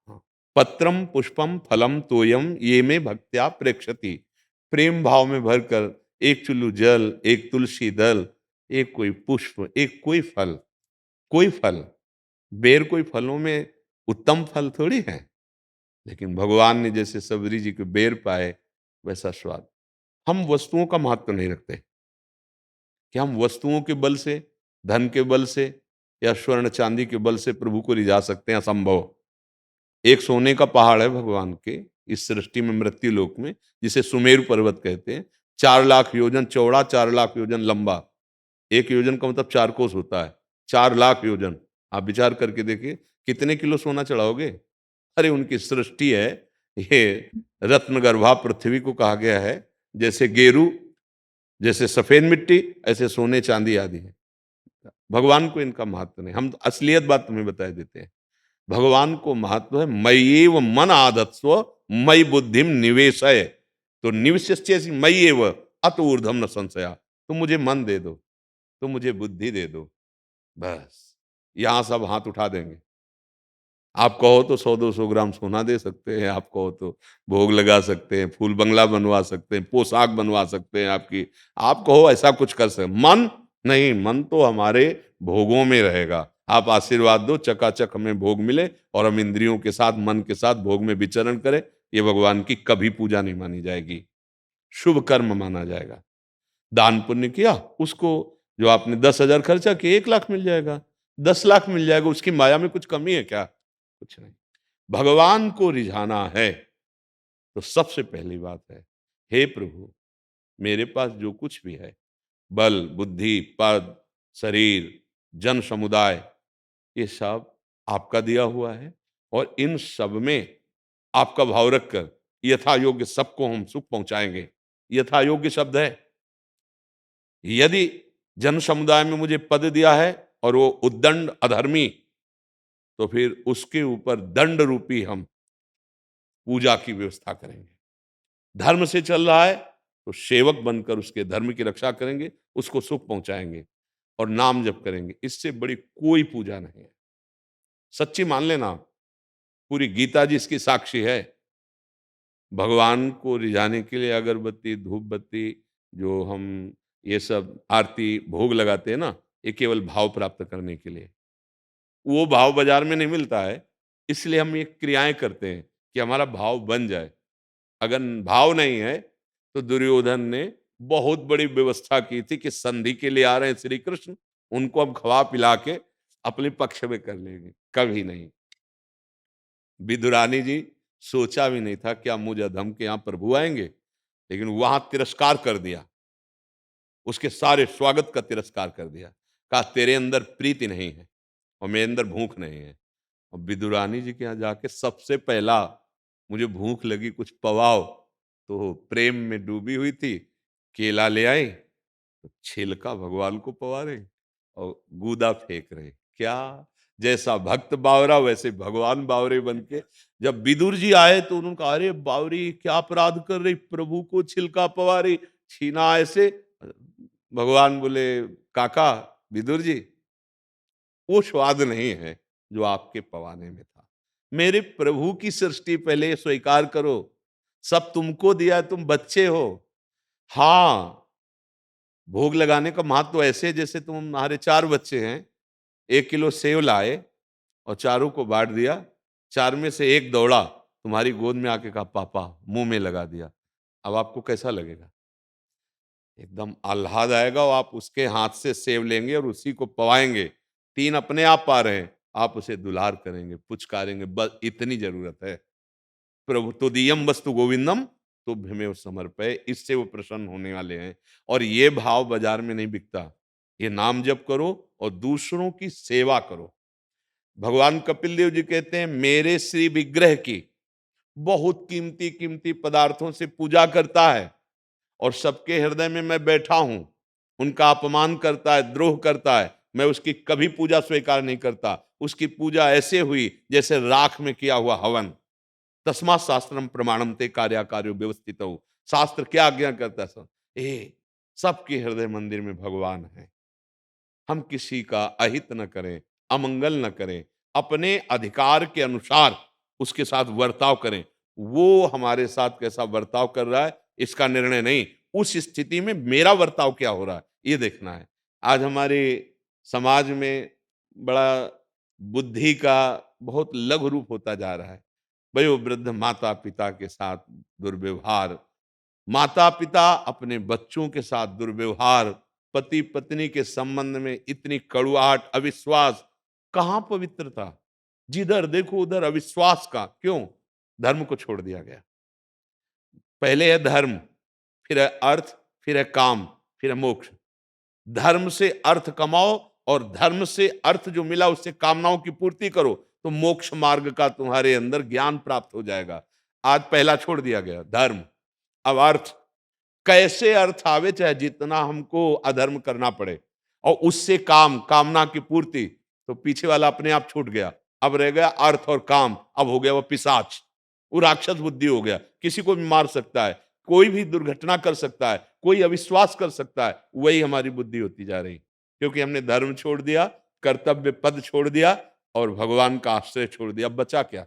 हाँ। पत्रम पुष्पम फलम तोयम ये में भक्त्या प्रेक्षति। प्रेम भाव में भरकर एक चुल्लू जल, एक तुलसी दल, एक कोई पुष्प, एक कोई फल, कोई फल, बेर कोई फलों में उत्तम फल थोड़ी है, लेकिन भगवान ने जैसे सबरी जी के बेर पाए वैसा स्वाद। हम वस्तुओं का महत्व नहीं रखते कि हम वस्तुओं के बल से, धन के बल से या स्वर्ण चांदी के बल से प्रभु को रिझा सकते हैं, असंभव। एक सोने का पहाड़ है भगवान के इस सृष्टि में, मृत्यु लोक में, जिसे सुमेरु पर्वत कहते हैं। 4 लाख योजन चौड़ा, 4 लाख योजन लंबा। 1 योजन का मतलब 4 कोस होता है। 4 लाख योजन, आप विचार करके देखिए कितने किलो सोना चढ़ाओगे। अरे उनकी सृष्टि है ये, रत्न गर्भा पृथ्वी को कहा गया है। जैसे गेरू, जैसे सफेद मिट्टी, ऐसे सोने चांदी आदि है। भगवान को इनका महत्व नहीं, हम असलियत बात तुम्हें बता देते हैं। भगवान को महत्व है मय्येव मन आदत्स्व मयि बुद्धिम निवेशय। तो निविश्य मय्येव अत ऊर्ध्वम न संशया। तुम मुझे मन दे दो, तुम मुझे बुद्धि दे दो, बस यहां सब हाथ उठा देंगे। आप कहो तो 100-200 ग्राम सोना दे सकते हैं, आप कहो तो भोग लगा सकते हैं, फूल बंगला बनवा सकते हैं, पोशाक बनवा सकते हैं आपकी, आप कहो ऐसा कुछ कर सकते। मन नहीं, मन तो हमारे भोगों में रहेगा। आप आशीर्वाद दो चकाचक हमें भोग मिले और हम इंद्रियों के साथ, मन के साथ भोग में विचरण करें, ये भगवान की कभी पूजा नहीं मानी जाएगी, शुभ कर्म माना जाएगा। दान पुण्य किया, उसको जो आपने 10,000 खर्चा किया 1 लाख मिल जाएगा, 10 लाख मिल जाएगा, उसकी माया में कुछ कमी है क्या? कुछ नहीं। भगवान को रिझाना है तो सबसे पहली बात है, हे प्रभु मेरे पास जो कुछ भी है, बल, बुद्धि, पद, शरीर, जन समुदाय, ये सब आपका दिया हुआ है, और इन सब में आपका भाव रखकर यथा योग्य सबको हम सुख पहुंचाएंगे। यथा योग्य शब्द है, यदि जन समुदाय में मुझे पद दिया है और वो उद्दंड अधर्मी, तो फिर उसके ऊपर दंड रूपी हम पूजा की व्यवस्था करेंगे। धर्म से चल रहा है तो सेवक बनकर उसके धर्म की रक्षा करेंगे, उसको सुख पहुंचाएंगे और नाम जप करेंगे। इससे बड़ी कोई पूजा नहीं है, सच्ची मान लेना। पूरी गीता जी इसकी साक्षी है। भगवान को रिझाने के लिए अगरबत्ती, धूप बत्ती, जो हम ये सब आरती भोग लगाते हैं ना, ये केवल भाव प्राप्त करने के लिए। वो भाव बाजार में नहीं मिलता है, इसलिए हम ये क्रियाएं करते हैं कि हमारा भाव बन जाए। अगर भाव नहीं है तो दुर्योधन ने बहुत बड़ी व्यवस्था की थी कि संधि के लिए आ रहे हैं श्री कृष्ण, उनको हम खवा पिला के अपने पक्ष में कर लेंगे। कभी नहीं। विदुरानी जी सोचा भी नहीं था क्या मुझ अधम के यहाँ प्रभु आएंगे, लेकिन वहां तिरस्कार कर दिया, उसके सारे स्वागत का तिरस्कार कर दिया। कहा तेरे अंदर प्रीति नहीं है और मेरे अंदर भूख नहीं है। और विदुरानी जी के यहाँ जाके सबसे पहला मुझे भूख लगी, कुछ पवाओ, तो प्रेम में डूबी हुई थी, केला ले आई, तो छिलका भगवान को पवा रहे और गूदा फेंक रहे। क्या जैसा भक्त बावरा वैसे भगवान बावरे बन के। जब विदुर जी आए तो उन्होंने कहा अरे बावरी क्या अपराध कर रही, प्रभु को छिलका पवा रही, छीना ऐसे। भगवान बोले काका विदुर जी, वो स्वाद नहीं है जो आपके पवाने में था। मेरे प्रभु की सृष्टि पहले स्वीकार करो, सब तुमको दिया, तुम बच्चे हो। हाँ, भोग लगाने का महत्व ऐसे जैसे तुम्हारे 4 बच्चे हैं, 1 किलो सेव लाए और चारों को बांट दिया, 4 में से एक दौड़ा तुम्हारी गोद में आके कहा पापा, मुंह में लगा दिया। अब आपको कैसा लगेगा? एकदम आह्लाद आएगा और आप उसके हाथ से सेव लेंगे और उसी को पवाएंगे। 3 अपने आप पा रहे हैं, आप उसे दुलार करेंगे, पुचकारेंगे, बस इतनी जरूरत है। प्रभु तुदीयम वस्तु गोविंदम तुभ्यमेव समर्पय, इससे वो प्रसन्न होने वाले हैं। और ये भाव बाजार में नहीं बिकता। ये नाम जप करो और दूसरों की सेवा करो। भगवान कपिल देव जी कहते हैं, मेरे श्री विग्रह की बहुत कीमती कीमती पदार्थों से पूजा करता है और सबके हृदय में मैं बैठा हूं, उनका अपमान करता है, द्रोह करता है, मैं उसकी कभी पूजा स्वीकार नहीं करता। उसकी पूजा ऐसे हुई जैसे राख में किया हुआ हवन। तस्मात् शास्त्रम प्रमाणम ते कार्याकार्यो व्यवस्थित हो। शास्त्र क्या आज्ञा करता है? सब सबके हृदय मंदिर में भगवान है। हम किसी का अहित न करें, अमंगल न करें, अपने अधिकार के अनुसार उसके साथ बर्ताव करें। वो हमारे साथ कैसा बर्ताव कर रहा है इसका निर्णय नहीं, उस स्थिति में मेरा बर्ताव क्या हो रहा है ये देखना है। आज हमारे समाज में बड़ा बुद्धि का बहुत लघु रूप होता जा रहा है। वयोवृद्ध माता पिता के साथ दुर्व्यवहार, माता पिता अपने बच्चों के साथ दुर्व्यवहार, पति पत्नी के संबंध में इतनी कड़ुआहट, अविश्वास, कहां पवित्रता? जिधर देखो उधर अविश्वास का। क्यों? धर्म को छोड़ दिया गया। पहले है धर्म, फिर है अर्थ, फिर है काम, फिर है मोक्ष। धर्म से अर्थ कमाओ और धर्म से अर्थ जो मिला उससे कामनाओं की पूर्ति करो, तो मोक्ष मार्ग का तुम्हारे अंदर ज्ञान प्राप्त हो जाएगा। आज पहला छोड़ दिया गया धर्म, अब अर्थ। कैसे अर्थ आवे, चाहे जितना हमको अधर्म करना पड़े, और उससे काम, कामना की पूर्ति, तो पीछे वाला अपने आप छूट गया। अब रह गया अर्थ और काम। अब हो गया वो पिशाच, वो राक्षस बुद्धि हो गया। किसी को भी मार सकता है, कोई भी दुर्घटना कर सकता है, कोई अविश्वास कर सकता है। वही हमारी बुद्धि होती जा रही, क्योंकि हमने धर्म छोड़ दिया, कर्तव्य पद छोड़ दिया और भगवान का आश्रय छोड़ दिया। अब बचा क्या?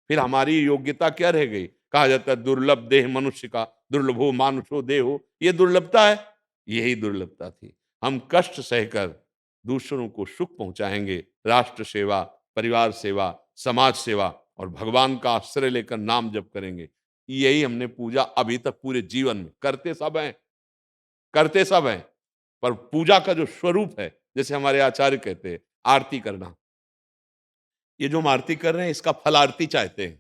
फिर हमारी योग्यता क्या रह गई? कहा जाता है दुर्लभ देह मनुष्य का, दुर्लभो मानुषो देहो। ये दुर्लभता है, यही दुर्लभता थी। हम कष्ट सहकर दूसरों को सुख पहुंचाएंगे, राष्ट्र सेवा, परिवार सेवा, समाज सेवा और भगवान का आश्रय लेकर नाम जप करेंगे। यही हमने पूजा अभी तक पूरे जीवन में करते सब हैं, करते सब हैं। पर पूजा का जो स्वरूप है, जैसे हमारे आचार्य कहते हैं, आरती करना, ये जो हम आरती कर रहे हैं इसका फल आरती चाहते हैं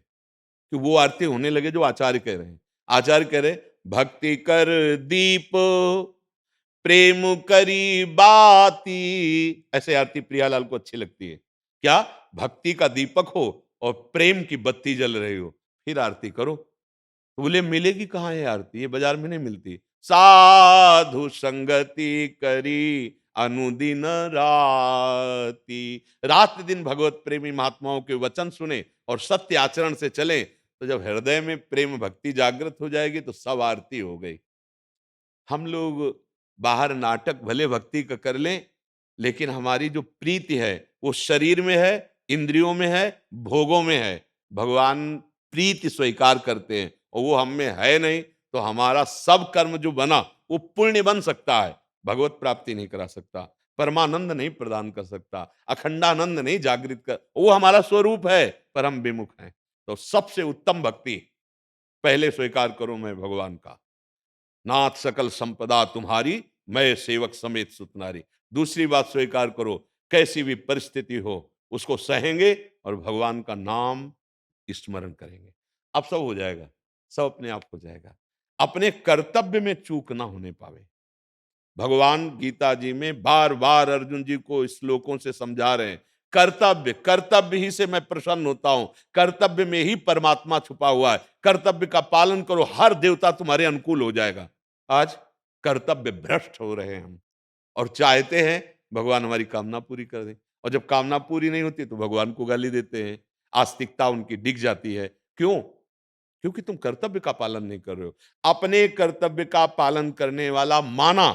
कि वो आरती होने लगे जो आचार्य कह रहे हैं। आचार्य कह रहे भक्ति कर दीप प्रेम करी बाती। ऐसे आरती प्रियालाल को अच्छी लगती है। क्या? भक्ति का दीपक हो और प्रेम की बत्ती जल रही हो, फिर आरती करो। तो बोले मिलेगी कहाँ है आरती? ये बाजार में नहीं मिलती। साधु संगति करी अनुदिन राती। रात दिन भगवत प्रेमी महात्माओं के वचन सुने और सत्य आचरण से चले, तो जब हृदय में प्रेम भक्ति जागृत हो जाएगी तो सब आरती हो गई। हम लोग बाहर नाटक भले भक्ति का कर लें, लेकिन हमारी जो प्रीति है वो शरीर में है, इंद्रियों में है, भोगों में है। भगवान प्रीति स्वीकार करते हैं और वो हम में है नहीं, तो हमारा सब कर्म जो बना वो पुण्य बन सकता है, भगवत प्राप्ति नहीं करा सकता, परमानंद नहीं प्रदान कर सकता, अखंडानंद नहीं जागृत कर। वो हमारा स्वरूप है पर हम विमुख हैं। तो सबसे उत्तम भक्ति पहले स्वीकार करो मैं भगवान का, नाथ सकल संपदा तुम्हारी, मैं सेवक समेत सुतनारी। दूसरी बात स्वीकार करो, कैसी भी परिस्थिति हो उसको सहेंगे और भगवान का नाम स्मरण करेंगे। अब सब हो जाएगा, सब अपने आप हो जाएगा। अपने कर्तव्य में चूक ना होने पावे। भगवान गीता जी में बार बार अर्जुन जी को श्लोकों से समझा रहे हैं, कर्तव्य, कर्तव्य ही से मैं प्रसन्न होता हूं, कर्तव्य में ही परमात्मा छुपा हुआ है। कर्तव्य का पालन करो, हर देवता तुम्हारे अनुकूल हो जाएगा। आज कर्तव्य भ्रष्ट हो रहे हैं हम और चाहते हैं भगवान हमारी कामना पूरी कर दे, और जब कामना पूरी नहीं होती तो भगवान को गाली देते हैं। आस्तिकता उनकी डिग जाती है। क्यों? क्योंकि तुम कर्तव्य का पालन नहीं कर रहे हो। अपने कर्तव्य का पालन करने वाला माना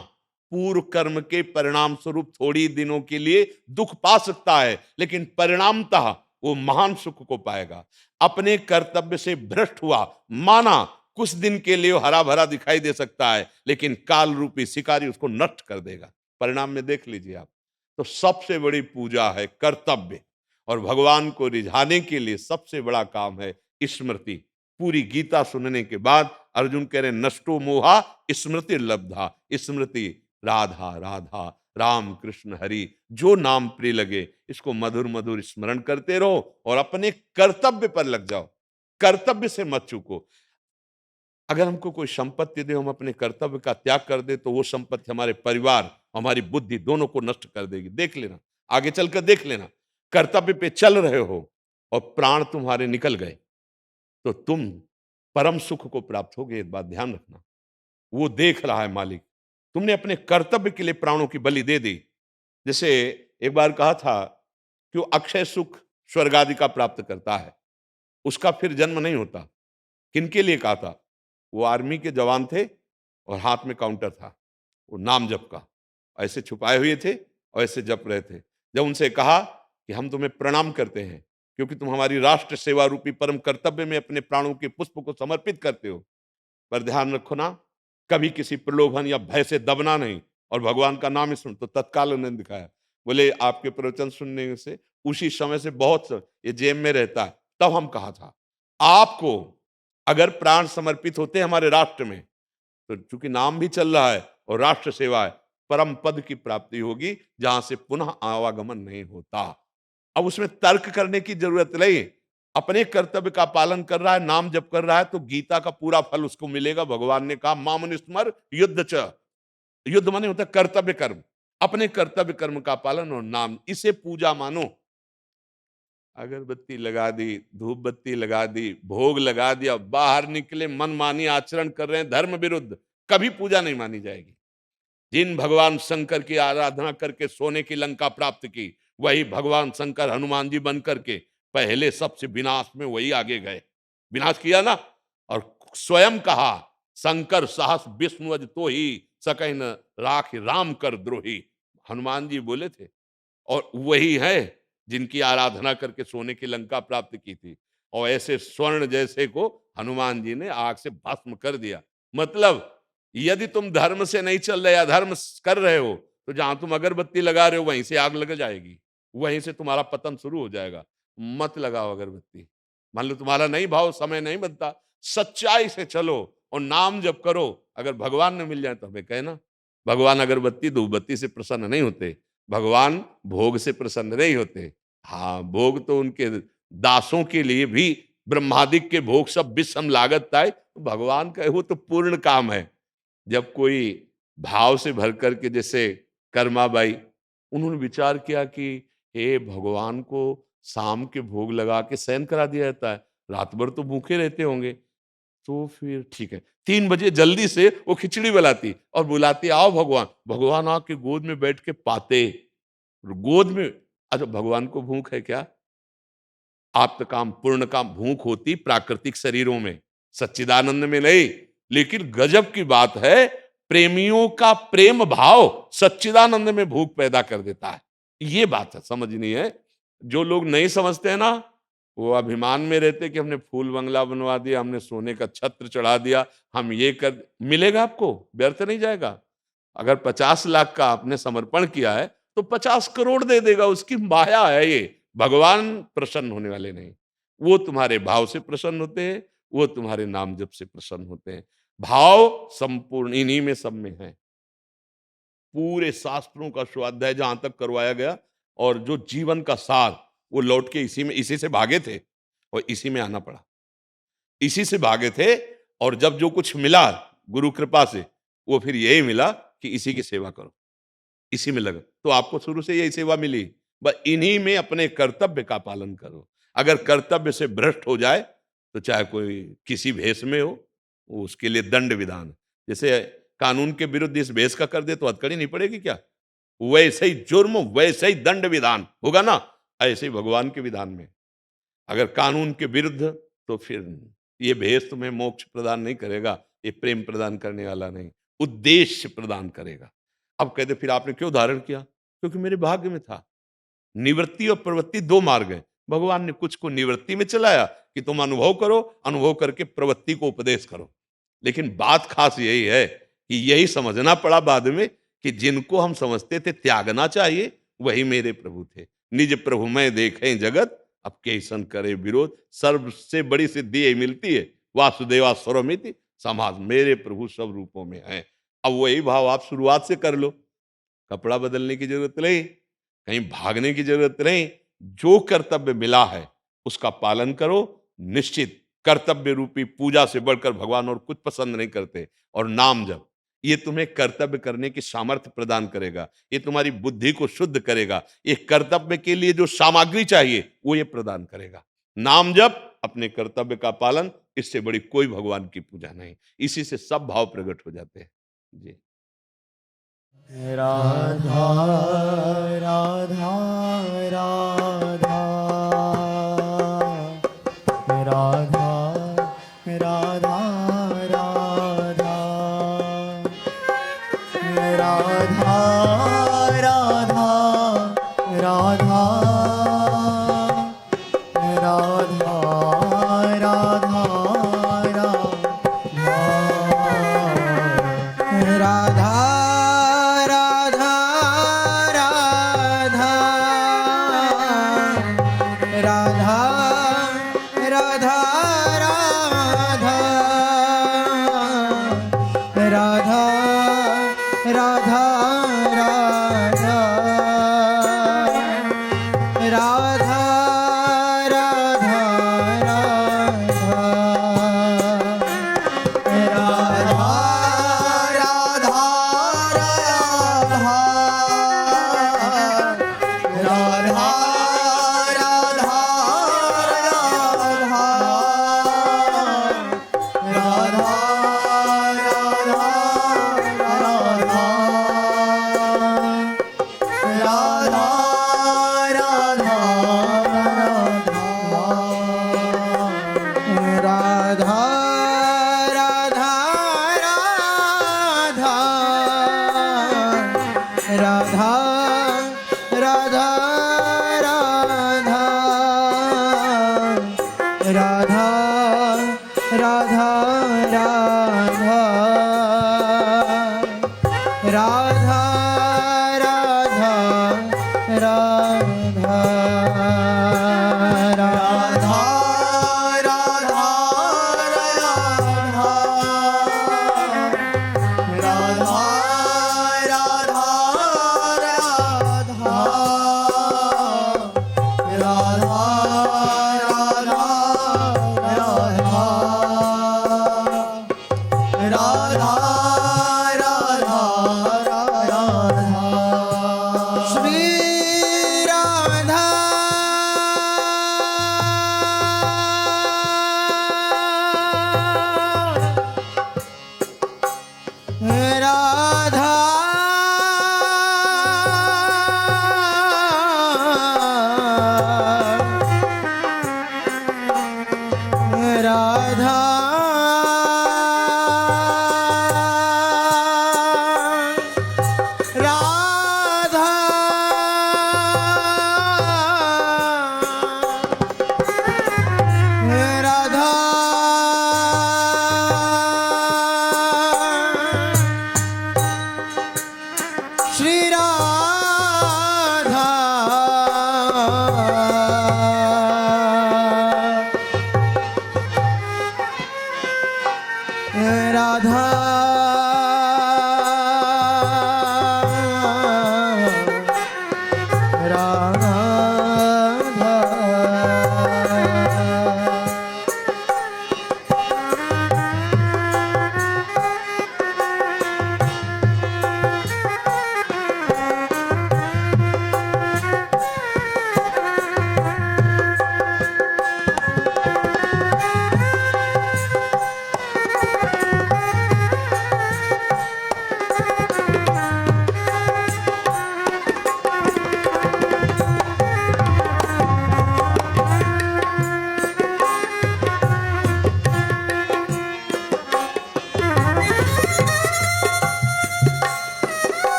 पूर्व कर्म के परिणाम स्वरूप थोड़ी दिनों के लिए दुख पा सकता है, लेकिन परिणामतः वो महान सुख को पाएगा। अपने कर्तव्य से भ्रष्ट हुआ माना कुछ दिन के लिए हरा भरा दिखाई दे सकता है, लेकिन काल रूपी शिकारी उसको नष्ट कर देगा। परिणाम में देख लीजिए आप। तो सबसे बड़ी पूजा है कर्तव्य, और भगवान को रिझाने के लिए सबसे बड़ा काम है स्मृति। पूरी गीता सुनने के बाद अर्जुन कह रहे नष्टो मोहा स्मृति लब्धा। स्मृति राधा राधा राम कृष्ण हरि, जो नाम प्रिय लगे इसको मधुर मधुर स्मरण करते रहो और अपने कर्तव्य पर लग जाओ। कर्तव्य से मत चूको। अगर हमको कोई संपत्ति दे, हम अपने कर्तव्य का त्याग कर दे, तो वो संपत्ति हमारे परिवार, हमारी बुद्धि दोनों को नष्ट कर देगी। देख लेना, आगे चलकर देख लेना, कर्तव्य पे चल रहे हो और प्राण तुम्हारे निकल गए तो तुम परम सुख को प्राप्त होगे। एक बात ध्यान रखना, वो देख रहा है मालिक। तुमने अपने कर्तव्य के लिए प्राणों की बलि दे दी। जैसे एक बार कहा था कि वो अक्षय सुख स्वर्ग आदि का प्राप्त करता है, उसका फिर जन्म नहीं होता। किनके लिए कहा था? वो आर्मी के जवान थे और हाथ में काउंटर था, वो नाम जप का ऐसे छुपाए हुए थे और ऐसे जप रहे थे। जब उनसे कहा कि हम तुम्हें प्रणाम करते हैं क्योंकि तुम हमारी राष्ट्र सेवा रूपी परम कर्तव्य में अपने प्राणों के पुष्प को समर्पित करते हो, पर ध्यान रखो ना, कभी किसी प्रलोभन या भय से दबना नहीं और भगवान का नाम ही सुन। तो तत्काल उन्होंने दिखाया, बोले आपके प्रवचन सुनने से उसी समय से ये जेब में रहता है। तब हम कहा था आपको अगर प्राण समर्पित होते हमारे राष्ट्र में, तो चूंकि नाम भी चल रहा है और राष्ट्र सेवा है, परम पद की प्राप्ति होगी जहां से पुनः आवागमन नहीं होता। अब उसमें तर्क करने की जरूरत नहीं, अपने कर्तव्य का पालन कर रहा है, नाम जप कर रहा है, तो गीता का पूरा फल उसको मिलेगा। भगवान ने कहा मामनुस्मर युद्ध च, युद्ध माने होता है कर्तव्य कर्म, अपने कर्तव्य कर्म का पालन और नाम, इसे पूजा मानो। अगरबत्ती लगा दी, धूप बत्ती लगा दी, भोग लगा दिया, बाहर निकले मनमानी आचरण कर रहे हैं धर्म विरुद्ध, कभी पूजा नहीं मानी जाएगी। जिन भगवान शंकर की आराधना करके सोने की लंका प्राप्त की, वही भगवान शंकर हनुमान जी बन करके पहले सबसे विनाश में वही आगे गए, विनाश किया ना। और स्वयं कहा शंकर साहस विष्णु अज तो ही सकहि न राख राम कर द्रोही, हनुमान जी बोले थे। और वही है जिनकी आराधना करके सोने की लंका प्राप्त की थी, और ऐसे स्वर्ण जैसे को हनुमान जी ने आग से भस्म कर दिया। मतलब यदि तुम धर्म से नहीं चल रहे, अधर्म कर रहे हो, तो जहां तुम अगरबत्ती लगा रहे हो वहीं से आग लग जाएगी, वहीं से तुम्हारा पतन शुरू हो जाएगा। मत लगाओ अगरबत्ती। मान लो तुम्हारा नहीं भाव, समय नहीं बनता, सच्चाई से चलो और नाम जप करो। अगर भगवान ने मिल जाए तो हमें कहना। भगवान अगरबत्ती धूपबत्ती से प्रसन्न नहीं होते, भगवान भोग से प्रसन्न नहीं होते। हाँ, भोग तो उनके दासों के लिए भी ब्रह्मादिक के भोग सब विषम लागत है, तो भगवान का वो तो पूर्ण काम है। जब कोई भाव से भर करके, जैसे कर्माबाई, उन्होंने विचार किया कि हे भगवान को शाम के भोग लगा के शयन करा दिया जाता है, रात भर तो भूखे रहते होंगे, तो फिर ठीक है 3 बजे जल्दी से वो खिचड़ी बनाती और बुलाती, आओ भगवान। भगवान आके गोद में बैठ के पाते, गोद में। अच्छा, भगवान को भूख है क्या? आप्त काम पूर्ण काम भूख होती प्राकृतिक शरीरों में, सच्चिदानंद में नहीं। लेकिन गजब की बात है, प्रेमियों का प्रेम भाव सच्चिदानंद में भूख पैदा कर देता है। ये बात है, समझनी है। जो लोग नहीं समझते हैं ना, वो अभिमान में रहते कि हमने फूल बंगला बनवा दिया, हमने सोने का छत्र चढ़ा दिया, हम ये कर, मिलेगा आपको, व्यर्थ नहीं जाएगा। अगर 50 लाख का आपने समर्पण किया है तो 50 करोड़ दे देगा, उसकी माया है ये। भगवान प्रसन्न होने वाले नहीं, वो तुम्हारे भाव से प्रसन्न होते हैं, वो तुम्हारे नाम जप से प्रसन्न होते हैं। भाव संपूर्ण इन्हीं में सब में है। पूरे शास्त्रों का स्वाध्याय जहां तक करवाया गया, और जो जीवन का सार, वो लौट के इसी से भागे थे और इसी में आना पड़ा। इसी से भागे थे, और जब जो कुछ मिला गुरु कृपा से, वो फिर यही मिला कि इसी की सेवा करो, इसी में लगा। तो आपको शुरू से यही सेवा मिली, बस इन्हीं में अपने कर्तव्य का पालन करो। अगर कर्तव्य से भ्रष्ट हो जाए, तो चाहे कोई किसी भेष में हो, वो उसके लिए दंड विधान। जैसे कानून के विरुद्ध इस भेष का कर दे तो हथकड़ी नहीं पड़ेगी क्या? वैसे ही जुर्म, वैसे ही दंड विधान होगा ना, ऐसे ही भगवान के विधान में। अगर कानून के विरुद्ध, तो फिर ये भेष तुम्हें मोक्ष प्रदान नहीं करेगा, ये प्रेम प्रदान करने वाला नहीं, उद्देश्य प्रदान करेगा। अब कहते फिर आपने क्यों धारण किया? क्योंकि मेरे भाग्य में था। निवृत्ति और प्रवृत्ति 2 मार्ग है। भगवान ने कुछ को निवृत्ति में चलाया कि तुम अनुभव करो, अनुभव करके प्रवृत्ति को उपदेश करो। लेकिन बात खास यही है कि यही समझना पड़ा बाद में कि जिनको हम समझते थे त्यागना चाहिए, वही मेरे प्रभु थे। निज प्रभु में देखें जगत, अब कैसन करे विरोध। सर्व से बड़ी सिद्धि यही मिलती है, वासुदेवा स्वरमिति समाज, मेरे प्रभु सब रूपों में है। अब वही भाव आप शुरुआत से कर लो, कपड़ा बदलने की जरूरत नहीं, कहीं भागने की जरूरत नहीं। जो कर्तव्य मिला है उसका पालन करो, निश्चित कर्तव्य रूपी पूजा से बढ़कर भगवान और कुछ पसंद नहीं करते। और नाम जप, ये तुम्हें कर्तव्य करने की सामर्थ्य प्रदान करेगा, ये तुम्हारी बुद्धि को शुद्ध करेगा, ये कर्तव्य के लिए जो सामग्री चाहिए वो ये प्रदान करेगा। नाम जप, अपने कर्तव्य का पालन, इससे बड़ी कोई भगवान की पूजा नहीं। इसी से सब भाव प्रकट हो जाते हैं। जी। राधा राधा राधा राधा राधा राधा राधा राधा राधा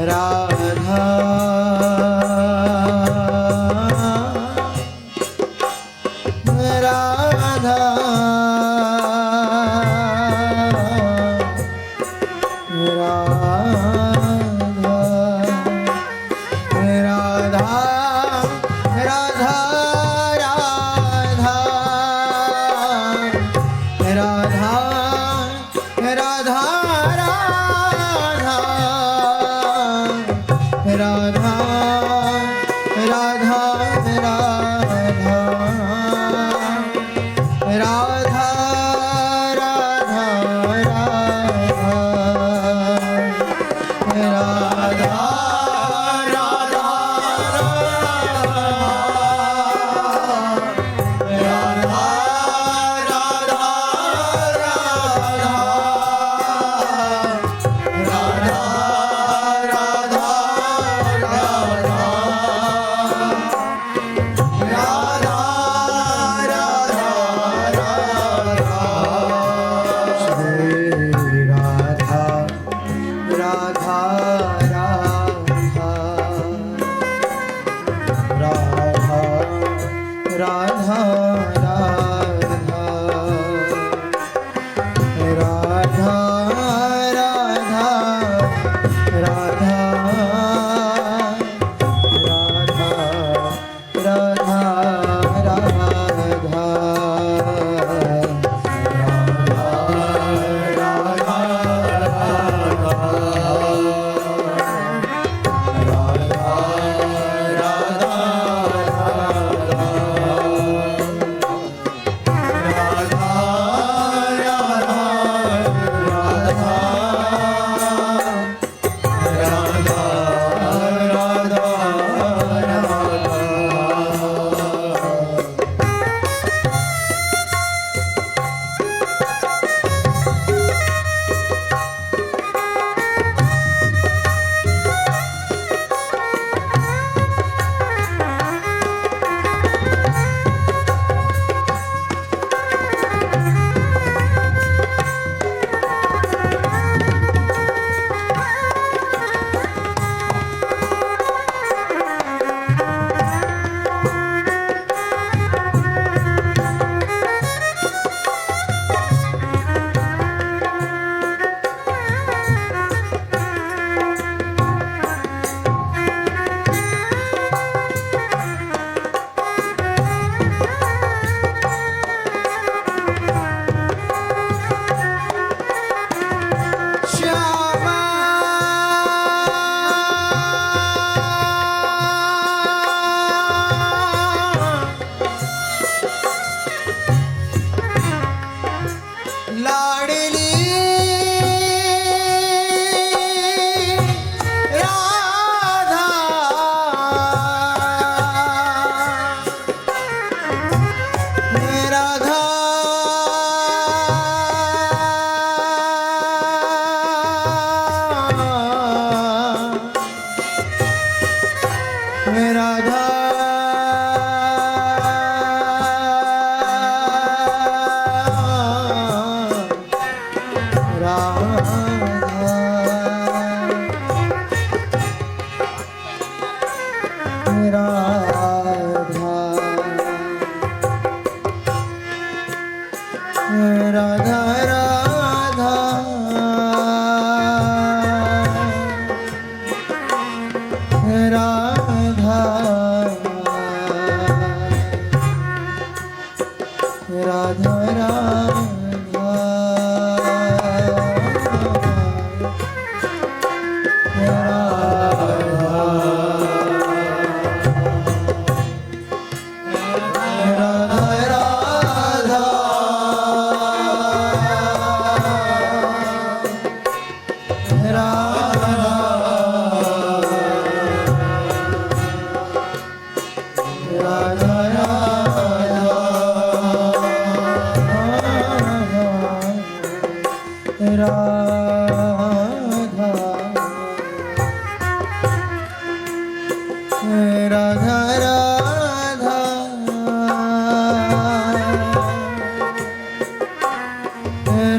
राधा राधा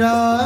राधा